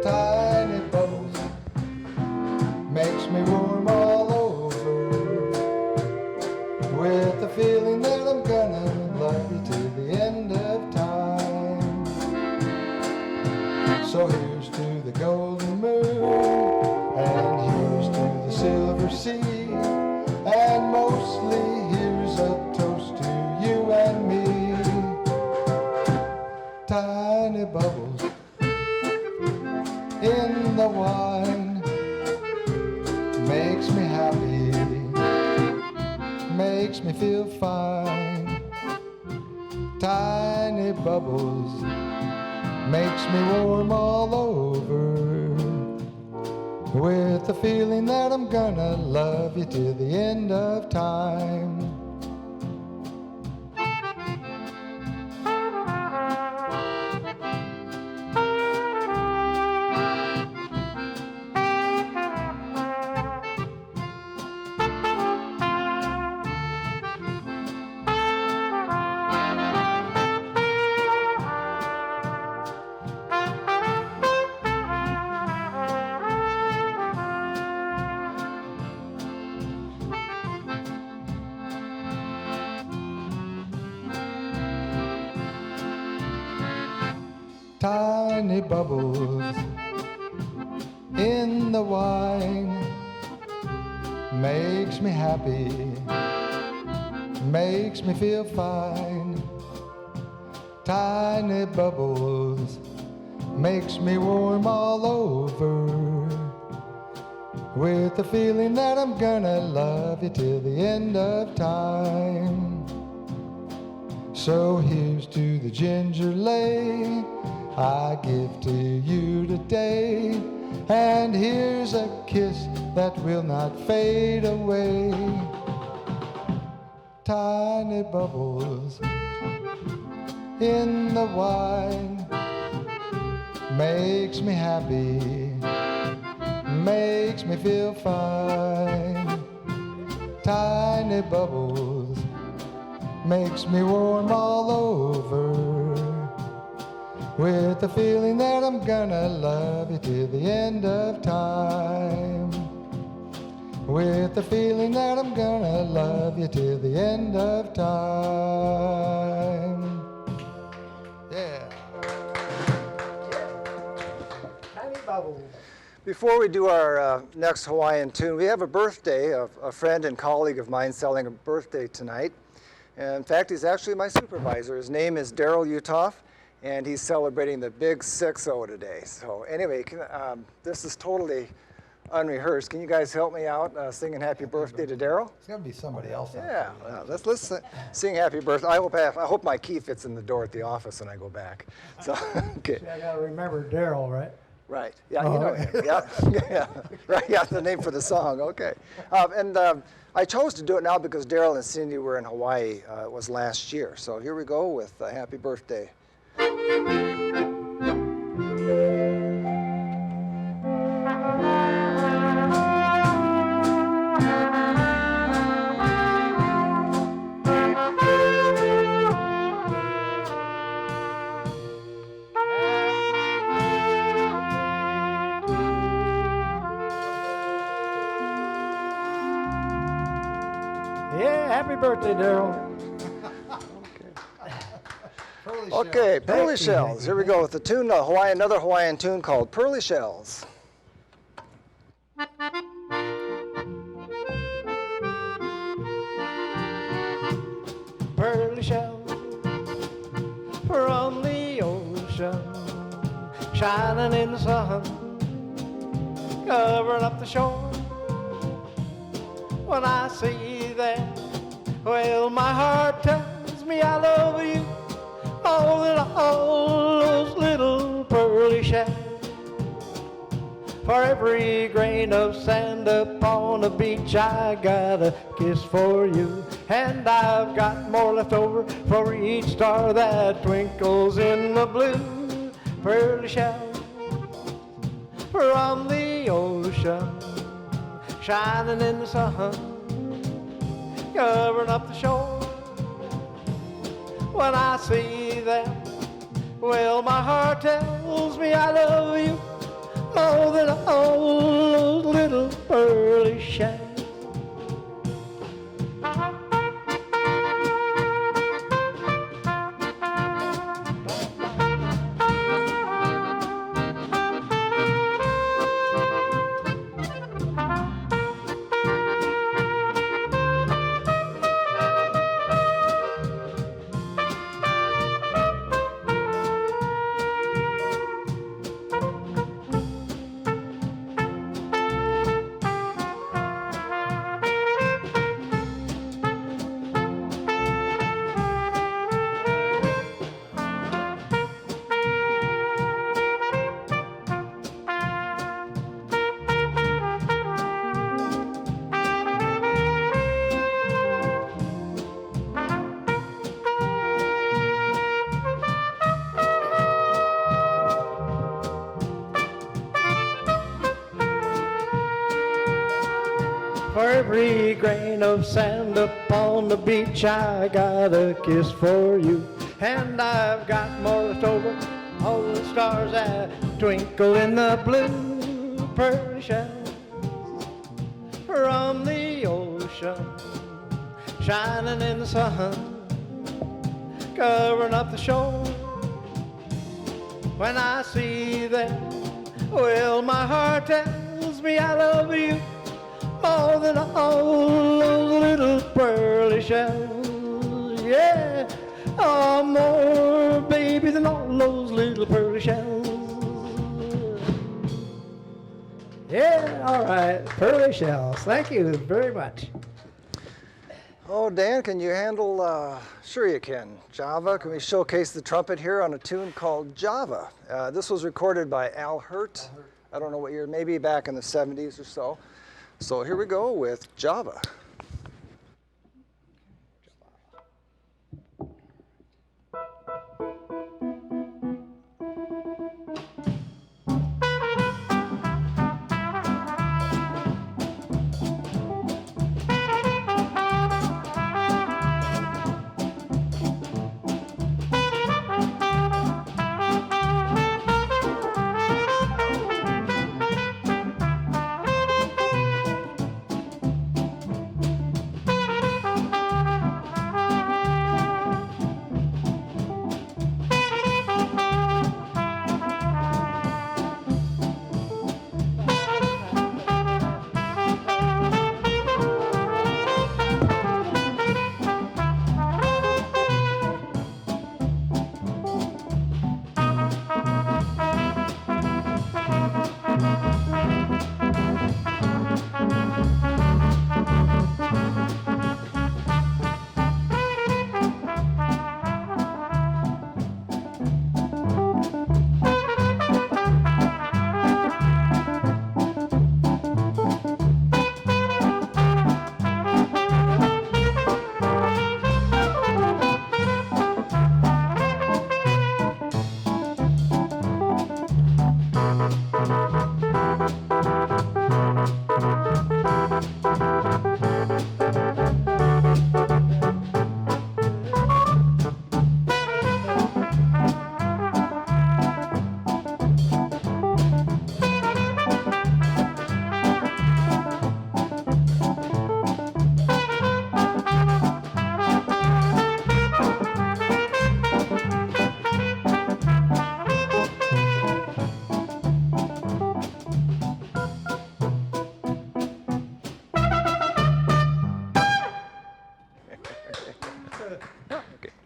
Tiny bubbles makes me warm all over, with the feeling that I'm gonna love you till the end of time. So here's to the golden moon, and here's to the silver sea, and mostly here's a toast to you and me. Tiny bubbles in the wine makes me happy, makes me feel fine. Tiny bubbles makes me warm all over, with the feeling that I'm gonna love you till the end of time. Tiny bubbles in the wine makes me happy, makes me feel fine. Tiny bubbles makes me warm all over, with the feeling that I'm gonna love you till the end of time. So here's to the ginger lay I give to you today, and here's a kiss that will not fade away. Tiny bubbles in the wine makes me happy, makes me feel fine. Tiny bubbles makes me warm all over, with the feeling that I'm gonna love you till the end of time. With the feeling that I'm gonna love you till the end of time. Yeah. Tiny bubbles. Before we do our next Hawaiian tune, we have a birthday of a friend and colleague of mine celebrating a birthday tonight. And in fact, he's actually my supervisor. His name is Daryl Utoff, and he's celebrating the big 6-0 today. So anyway, this is totally unrehearsed. Can you guys help me out singing happy birthday to Daryl? It's gonna be somebody else. Yeah, let's sing happy birthday. I hope my key fits in the door at the office when I go back. So, okay. See, I gotta remember Daryl, right? Right. Yeah, you know him. Yeah. Yeah. Right. Yeah, the name for the song. Okay. I chose to do it now because Daryl and Cindy were in Hawaii. It was last year. So here we go with Happy Birthday. Yeah, happy birthday, Daryl. Okay, Pearly Shells. Here we go with the tune, another Hawaiian tune called Pearly Shells. Pearly shells from the ocean, shining in the sun, covering up the shore. When I see them, well, my heart tells me I love you more than all those little pearly shells. For every grain of sand upon the beach, I got a kiss for you. And I've got more left over for each star that twinkles in the blue. Pearly shells from the ocean, shining in the sun, covering up the shore. When I see them, well, my heart tells me I love you more than all those little pearly shells. For every grain of sand upon the beach, I got a kiss for you. And I've got more left over, all the stars that twinkle in the blue. Pearly shells from the ocean, shining in the sun, covering up the shore. When I see them, well, my heart tells me I love you more than all those little pearly shells. Yeah, oh, more, baby, than all those little pearly shells. Yeah, all right. Pearly shells. Thank you very much. Oh, Dan, can you handle, sure you can. Java, can we showcase the trumpet here on a tune called Java? This was recorded by Al Hurt. I don't know what year, maybe back in the 70s or so. So here we go with Java.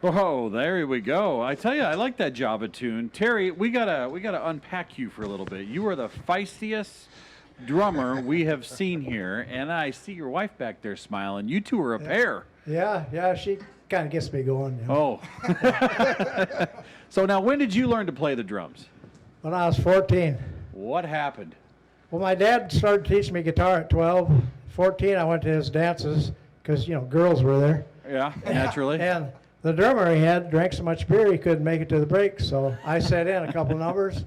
Whoa, there we go. I tell you, I like that Java tune. Terry, we gotta unpack you for a little bit. You are the feistiest drummer we have seen here, and I see your wife back there smiling. You two are a pair. Yeah, she kind of gets me going. You know. Oh. So now, when did you learn to play the drums? When I was 14. What happened? Well, my dad started teaching me guitar at 12. 14, I went to his dances because, girls were there. Yeah, naturally. And the drummer he had drank so much beer he couldn't make it to the break, so I set in a couple numbers.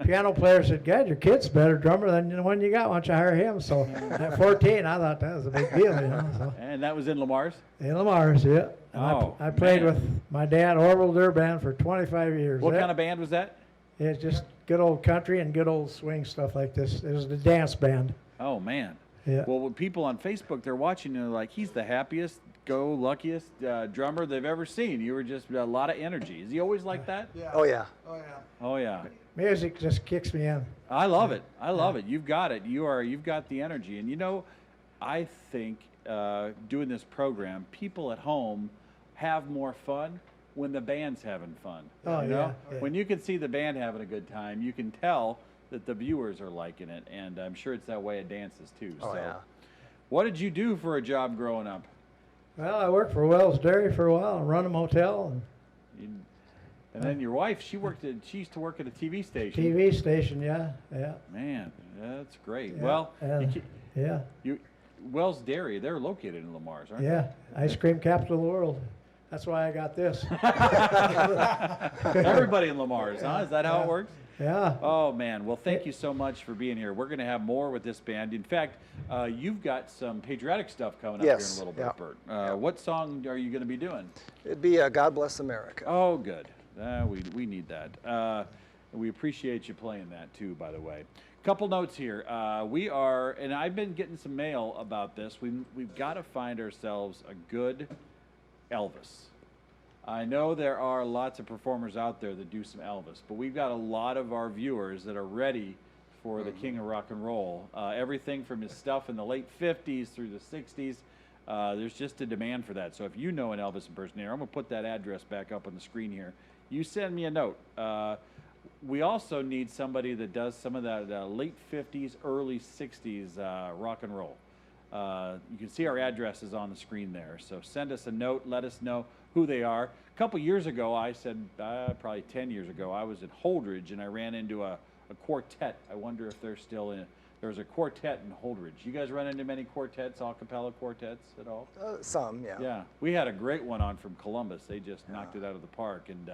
Piano player said, "God, your kid's a better drummer than the one you got. Why don't you hire him?" So at 14, I thought that was a big deal, So. And that was in Lamar's? In Lamar's, yeah. And Oh, I played man. with my dad, Orville Durband, for 25 years. What kind of band was that? It's just good old country and good old swing stuff like this. It was the dance band. Oh, man. Yeah. Well, when people on Facebook, they're watching, and they're like, he's the happiest, luckiest drummer they've ever seen. You were just a lot of energy. Is he always like that? Yeah. Oh, yeah. Oh, yeah. Oh, yeah. Music just kicks me in. I love it. I love it. You've got it. You've got the energy. And I think doing this program, people at home have more fun when the band's having fun. Oh, you know? yeah. When you can see the band having a good time, you can tell that the viewers are liking it, and I'm sure it's that way at dances too. Oh, so, yeah. what did you do for a job growing up? Well, I worked for Wells Dairy for a while and run a motel. And then your wife, she used to work at a TV station. TV station, yeah. Man, that's great. Yeah, Well, and- yeah. Wells Dairy, they're located in Lamar's, aren't Yeah, ice cream capital of the world. That's why I got this. they? Everybody in Lamar's, huh? Is that how it works? Yeah. Oh, man. Well, thank you so much for being here. We're going to have more with this band. In fact, you've got some patriotic stuff coming up here in Yes, a little bit, yeah. Burt. What song are you going to be doing? It'd be God Bless America. Oh, good. We need that. We appreciate you playing that, too, by the way. Couple notes here. We are, and I've been getting some mail about this, we've got to find ourselves a good Elvis. I know there are lots of performers out there that do some Elvis, but we've got a lot of our viewers that are ready for the king of rock and roll. Everything from his stuff in the late 50s through the 60s, there's just a demand for that. So if you know an Elvis impersonator, I'm going to put that address back up on the screen here. You send me a note. we also need somebody that does some of that late 50s, early 60s rock and roll. You can see our addresses on the screen there. So send us a note. Let us know who they are. A couple years ago, I said, probably 10 years ago, I was at Holdridge and I ran into a quartet. I wonder if they're still in. There was a quartet in Holdridge. You guys run into many quartets, a cappella quartets at all? Some, yeah. Yeah. We had a great one on from Columbus. They just knocked it out of the park. And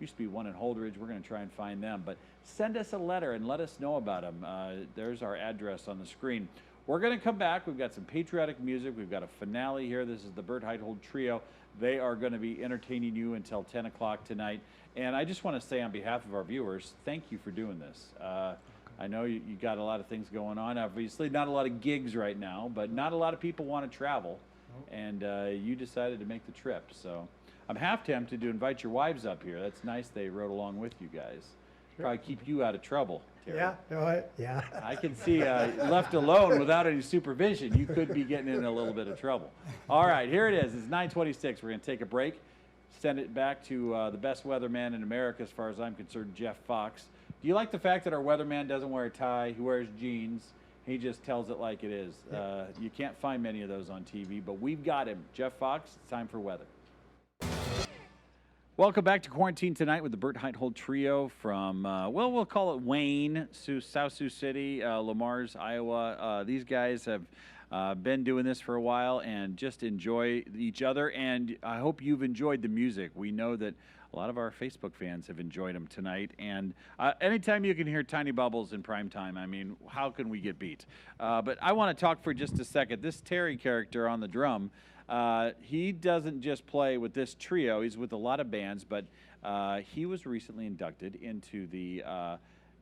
used to be one in Holdridge. We're going to try and find them. But send us a letter and let us know about them. There's our address on the screen. We're going to come back. We've got some patriotic music. We've got a finale here. This is the Burt Heithold Trio. They are going to be entertaining you until 10 o'clock tonight. And I just want to say on behalf of our viewers, thank you for doing this. I know you got a lot of things going on. Obviously, not a lot of gigs right now, but not a lot of people want to travel. And you decided to make the trip. So I'm half tempted to invite your wives up here. That's nice they rode along with you guys. Probably keep you out of trouble, Terry. Yeah. I can see left alone without any supervision, you could be getting in a little bit of trouble. All right, here it is. It's 9:26. We're going to take a break. Send it back to the best weatherman in America, as far as I'm concerned, Jeff Fox. Do you like the fact that our weatherman doesn't wear a tie? He wears jeans. He just tells it like it is. You can't find many of those on TV, but we've got him. Jeff Fox, it's time for weather. Welcome back to Quarantine Tonight with the Burt Heithold Trio from, we'll call it Wayne, South Sioux City, Lamar's, Iowa. These guys have been doing this for a while and just enjoy each other, and I hope you've enjoyed the music. We know that a lot of our Facebook fans have enjoyed them tonight, and anytime you can hear Tiny Bubbles in prime time, I mean, how can we get beat? But I want to talk for just a second. This Terry character on the drum, he doesn't just play with this trio. He's with a lot of bands, but he was recently inducted into the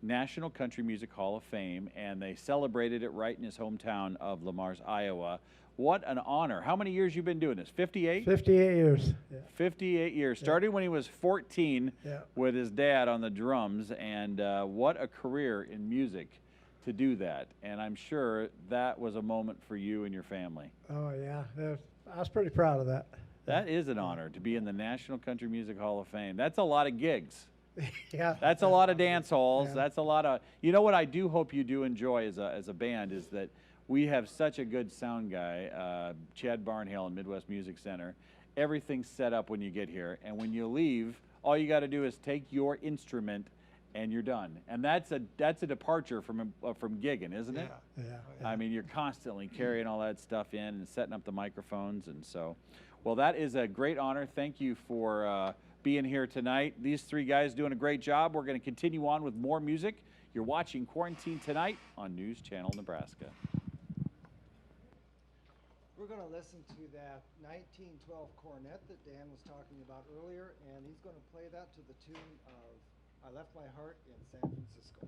National Country Music Hall of Fame, and they celebrated it right in his hometown of Lamar's, Iowa. What an honor. How many years you been doing this? 58? 58 years. Yeah. 58 years. Starting when he was 14 with his dad on the drums, and what a career in music to do that. And I'm sure that was a moment for you and your family. Oh, yeah. I was pretty proud of that. That is an honor to be in the National Country Music Hall of Fame. That's a lot of gigs. Yeah. That's a lot of dance halls. Yeah. That's a lot of, you know what I do hope you do enjoy as a band is that we have such a good sound guy, Chad Barnhill in Midwest Music Center. Everything's set up when you get here, and when you leave, all you got to do is take your instrument and you're done. And that's a departure from gigging, isn't it? Yeah. I mean, you're constantly carrying all that stuff in and setting up the microphones, and so, well, that is a great honor. Thank you for being here tonight. These three guys doing a great job. We're going to continue on with more music. You're watching Quarantine Tonight on News Channel Nebraska. We're going to listen to that 1912 cornet that Dan was talking about earlier, and he's going to play that to the tune of I Left My Heart in San Francisco.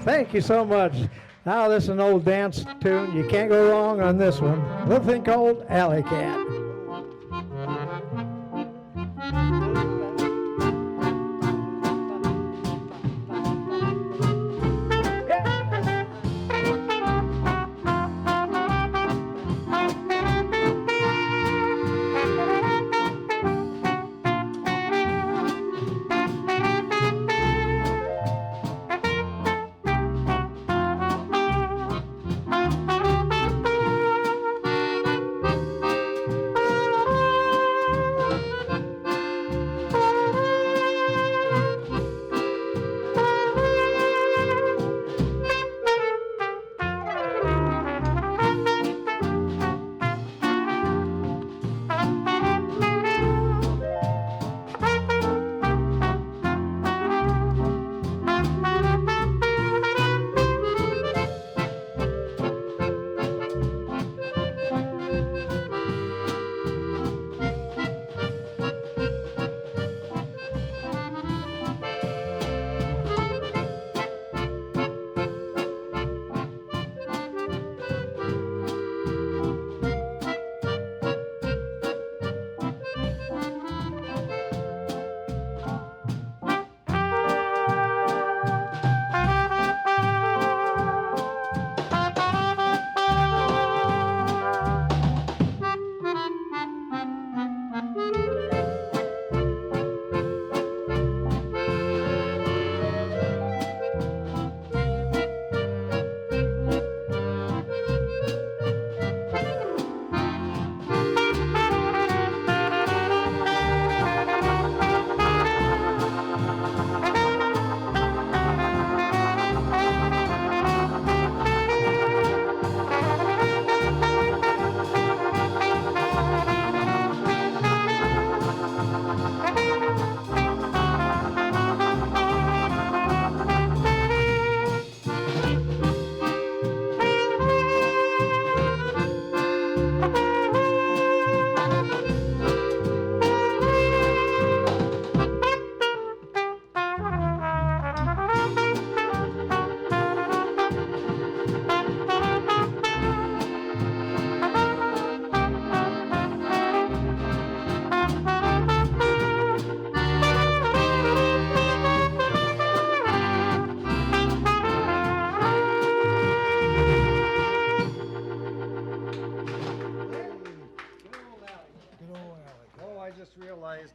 Thank you so much. Now this is an old dance tune. You can't go wrong on this one. A little thing called Alley Cat.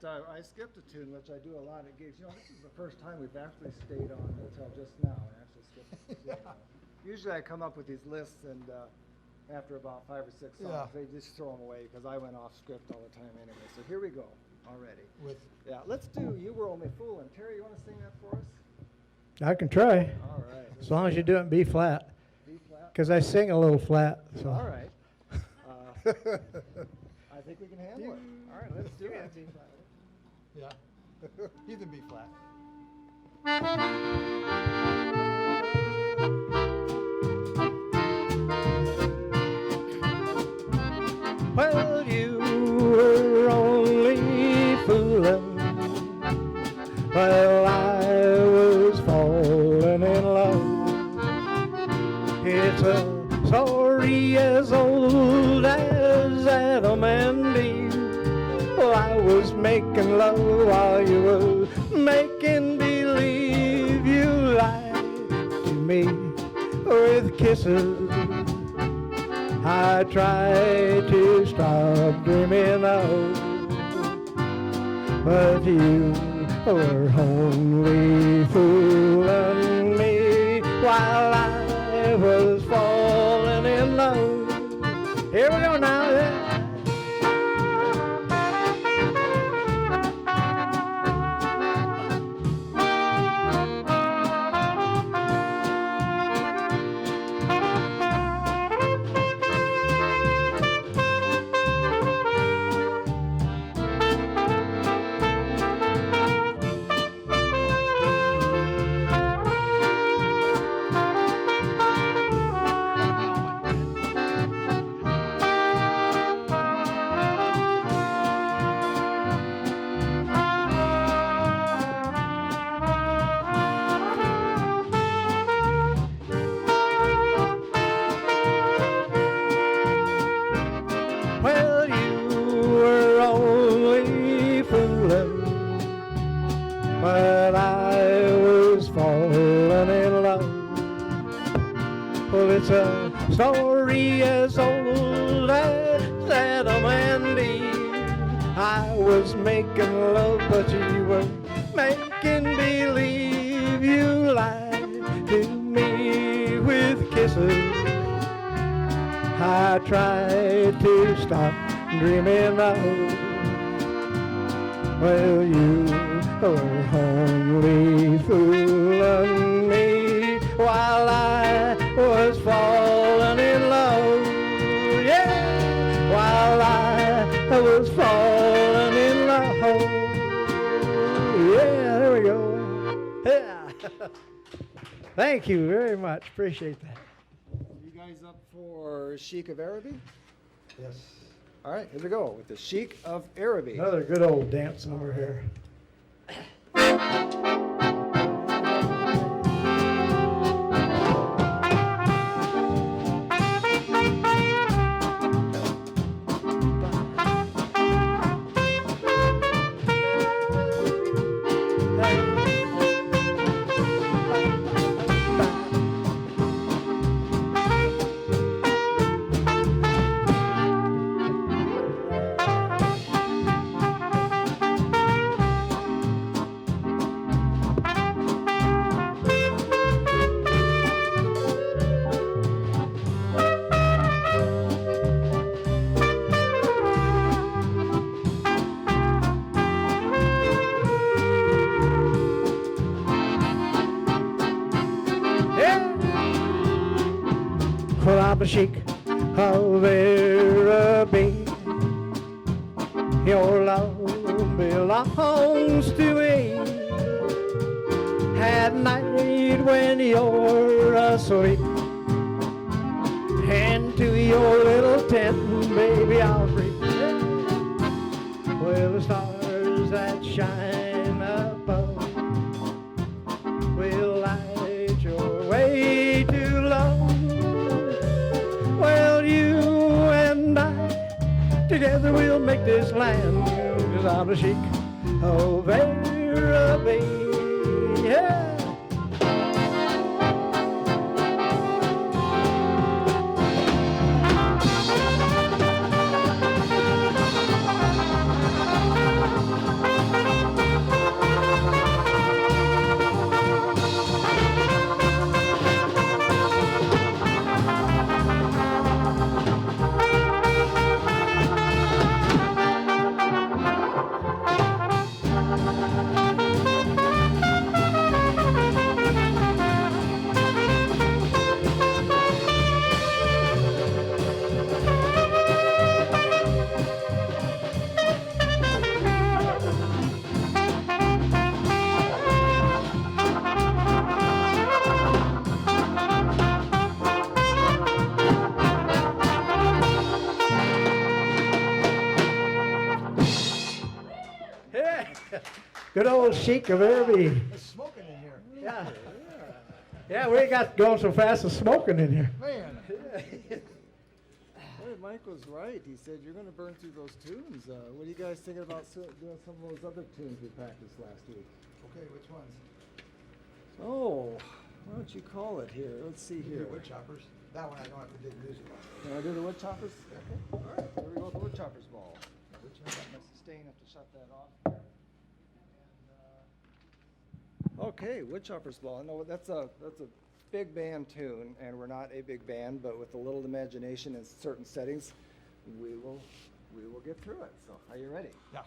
I skipped a tune, which I do a lot at gigs. You know, this is the first time we've actually stayed on until just now and actually skipped a tune. Usually I come up with these lists and after about 5 or 6 songs, they just throw them away because I went off script all the time anyway. So here we go already. Let's do You Were Only Fooling. Terry, you want to sing that for us? I can try. All right. As long as you do it in B flat. B flat? Because I sing a little flat. So. All right. I think we can handle it. All right, let's do it. B flat. Yeah. He's in B flat. Well, you were only fooling while I was falling in love. It's a story as old as Adam and Eve. Well, I was making love while you were making believe. You lied to me with kisses I tried to stop dreaming of, but you were only fooling me while I was falling in love. Here we go now. story as old as Adam and Eve. I was making love, but you were making believe. You lied to me with kisses. I tried to stop dreaming of. Well, you were only fooling me while I was falling in love. Yeah, while I was falling in love. Yeah, there we go. Yeah. Thank you very much. Appreciate that. You guys up for Sheik of Araby? Yes. All right, here we go with the Sheik of Araby. Another good old dance number here. Well, I'm a sheik of Araby. Your love belongs to me. At night when you're asleep, and to your little tent, baby, I'll creep. Well, the stars that shine above will light your way to love. Well, you and I, together we'll make this land, 'cause I'm the sheik of Araby. Yeah. Good old sheik of Araby. There's smoking in here. Yeah. Yeah, we got going so fast it's smoking in here. Man. Boy, Mike was right. He said you're going to burn through those tunes. What are you guys thinking about doing some of those other tunes we practiced last week? Okay, which ones? Oh, what don't you call it here? Let's see here. Wood choppers. That one I don't have to dig music on. Can I do the wood choppers? Okay. All right. Here we go with the wood choppers ball. Got my sustain. Have to shut that off. Okay, wood choppers ball. No, that's a big band tune, and we're not a big band, but with a little imagination in certain settings, we will get through it. So, are you ready? Yeah.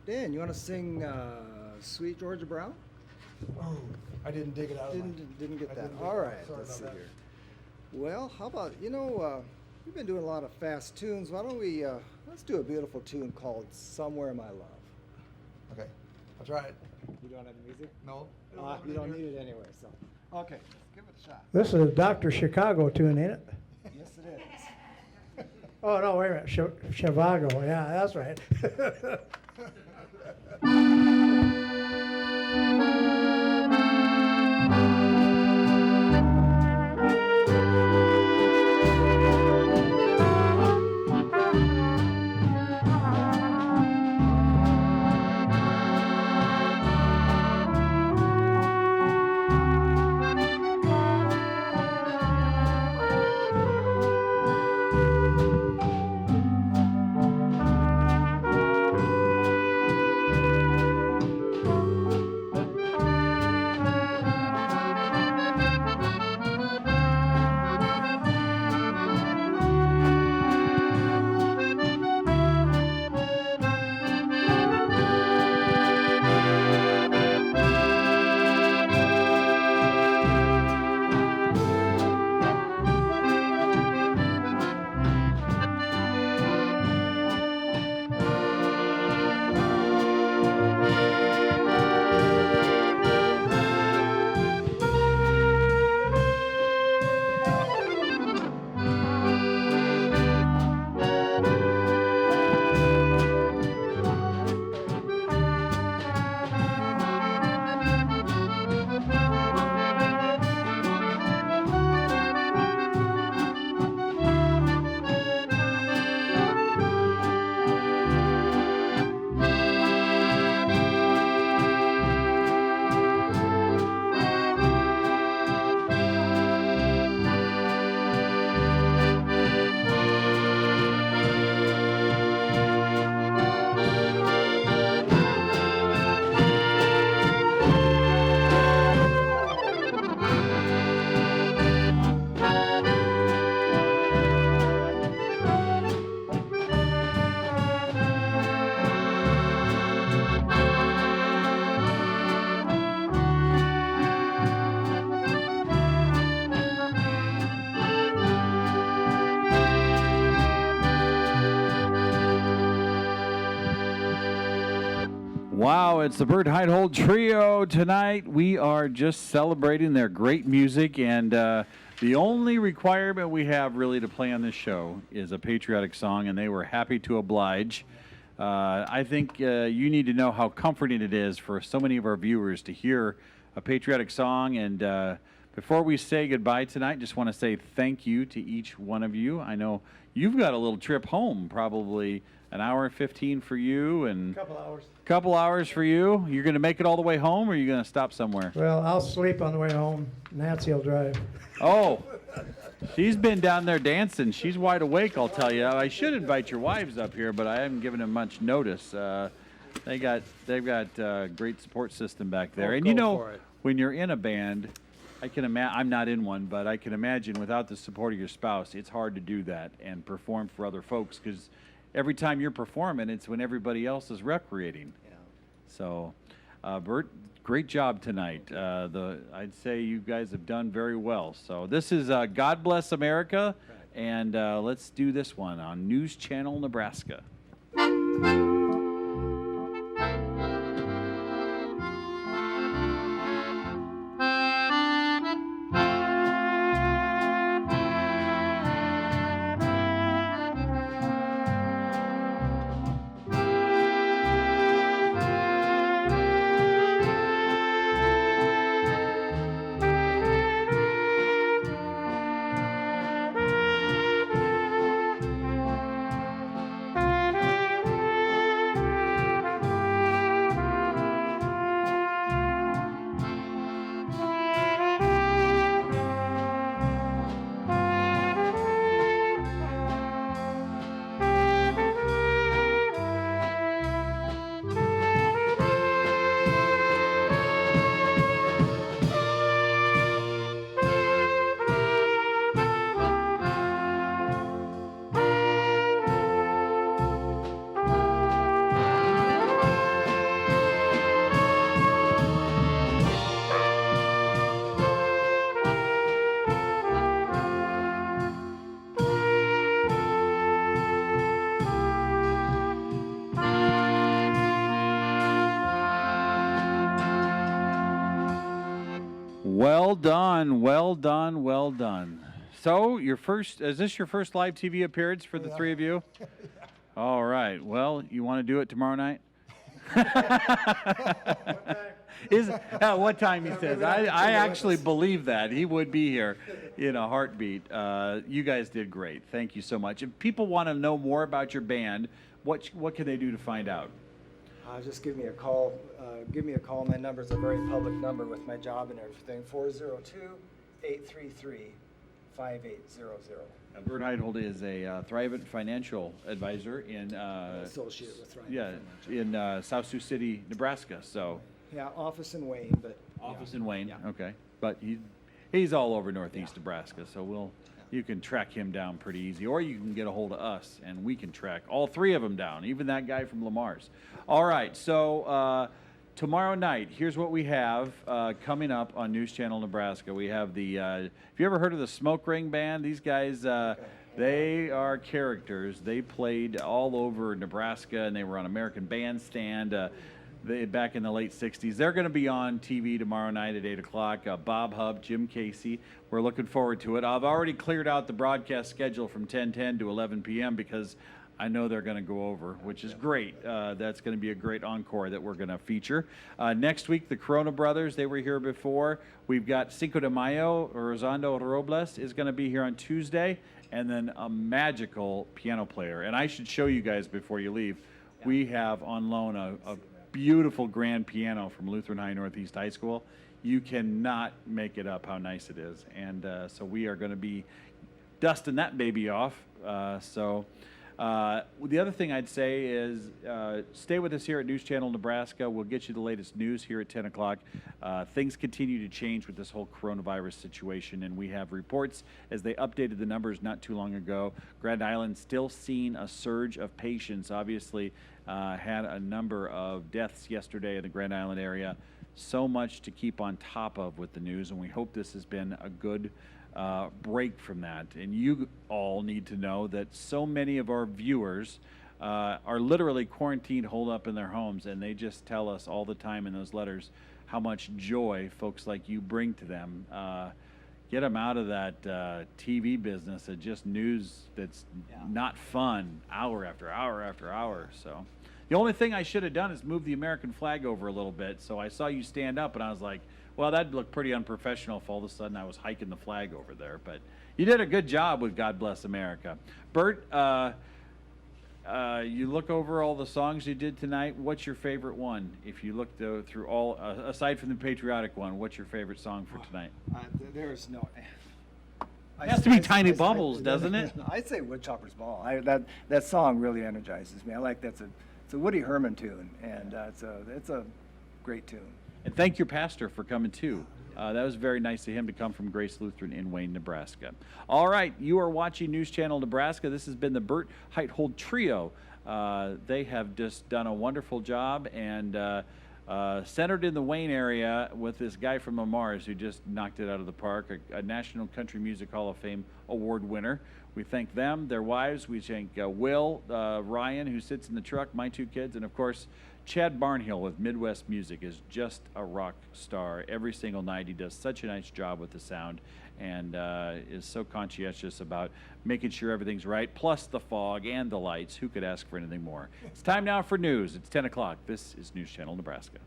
Dan, you want to sing Sweet Georgia Brown? Oh, I didn't dig it out. Didn't get I that. didn't dig All it out. right, Sorry let's see about that. here. Well, how about, we've been doing a lot of fast tunes. Why don't we, let's do a beautiful tune called Somewhere My Love. Okay, I'll try it. You don't have the music? No. You don't need it anyway, so. Okay, let's give it a shot. This is a Dr. Chicago tune, ain't it? Yes, it is. Oh, no, wait a minute. Chivago. Yeah, that's right. Wow, it's the Burt Heithold Trio tonight. We are just celebrating their great music, and the only requirement we have really to play on this show is a patriotic song, and they were happy to oblige. I think you need to know how comforting it is for so many of our viewers to hear a patriotic song. And before we say goodbye tonight, just want to say thank you to each one of you. I know you've got a little trip home, probably an hour and 15 for you, and couple hours for you. You're going to make it all the way home, or are you going to stop somewhere? Well, I'll sleep on the way home. Nancy will drive. Oh, she's been down there dancing. She's wide awake, I'll tell you. I should invite your wives up here, but I haven't given them much notice. They've got a great support system back there. And you know, when you're in a band, I can imagine. I'm not in one, but I can imagine without the support of your spouse, it's hard to do that and perform for other folks, because every time you're performing, it's when everybody else is recreating. Yeah. So, Burt, great job tonight. I'd say you guys have done very well. So this is God Bless America, and let's do this one on News Channel Nebraska. Well done, well done, well done. So, is this your first live TV appearance for the three of you? All right. Well, you want to do it tomorrow night? What time he says? I actually believe that. He would be here in a heartbeat. You guys did great. Thank you so much. If people want to know more about your band, what can they do to find out? Just give me a call. My number's a very public number with my job and everything. 402-833-5800. Burt Heithold is a Thrivent financial advisor in Associate with Thrivent. Yeah, in South Sioux City, Nebraska. So Yeah, office in Wayne, but office in Wayne. Yeah. Okay, but he's all over northeast Nebraska. So you can track him down pretty easy, or you can get a hold of us and we can track all three of them down, even that guy from Lamar's. All right, so tomorrow night, here's what we have coming up on News Channel Nebraska. We have have you ever heard of the Smoke Ring Band? These guys, they are characters. They played all over Nebraska, and they were on American Bandstand back in the late 60s. They're going to be on TV tomorrow night at 8 o'clock. Bob Hub, Jim Casey. We're looking forward to it. I've already cleared out the broadcast schedule from 10:10 to 11 p.m. because I know they're going to go over, which is great. That's going to be a great encore that we're going to feature. Next week, the Corona Brothers, they were here before. We've got Cinco de Mayo, Rosando Robles is going to be here on Tuesday, and then a magical piano player. And I should show you guys before you leave. We have on loan a beautiful grand piano from Lutheran High Northeast High School. You cannot make it up how nice it is. And so we are going to be dusting that baby off. The other thing I'd say is stay with us here at News Channel Nebraska. We'll get you the latest news here at 10 o'clock. Things continue to change with this whole coronavirus situation, and we have reports as they updated the numbers not too long ago. Grand Island still seeing a surge of patients. Obviously, had a number of deaths yesterday in the Grand Island area. So much to keep on top of with the news, and we hope this has been a good break from that. And you all need to know that so many of our viewers are literally quarantined, holed up in their homes, and they just tell us all the time in those letters how much joy folks like you bring to them. Get them out of that TV business of just news that's not fun, hour after hour after hour. So the only thing I should have done is move the American flag over a little bit. So I saw you stand up, and I was like, well, that'd look pretty unprofessional if all of a sudden I was hiking the flag over there. But you did a good job with God Bless America. Burt, you look over all the songs you did tonight. What's your favorite one? If you look through all, aside from the patriotic one, what's your favorite song for tonight? There's no... It has to be Tiny Bubbles, doesn't it? I'd say Woodchopper's Ball. That song really energizes me. I like it's a Woody Herman tune, and it's a great tune. And thank your pastor for coming too. That was very nice of him to come from Grace Lutheran in Wayne, Nebraska. All right, you are watching News Channel Nebraska. This has been the Burt Heithold Trio. They have just done a wonderful job, and centered in the Wayne area with this guy from Lamar's who just knocked it out of the park, a National Country Music Hall of Fame award winner. We thank them, their wives. We thank Will, Ryan, who sits in the truck, my two kids, and of course, Chad Barnhill with Midwest Music is just a rock star. Every single night he does such a nice job with the sound and is so conscientious about making sure everything's right, plus the fog and the lights. Who could ask for anything more? It's time now for news. It's 10 o'clock. This is News Channel Nebraska.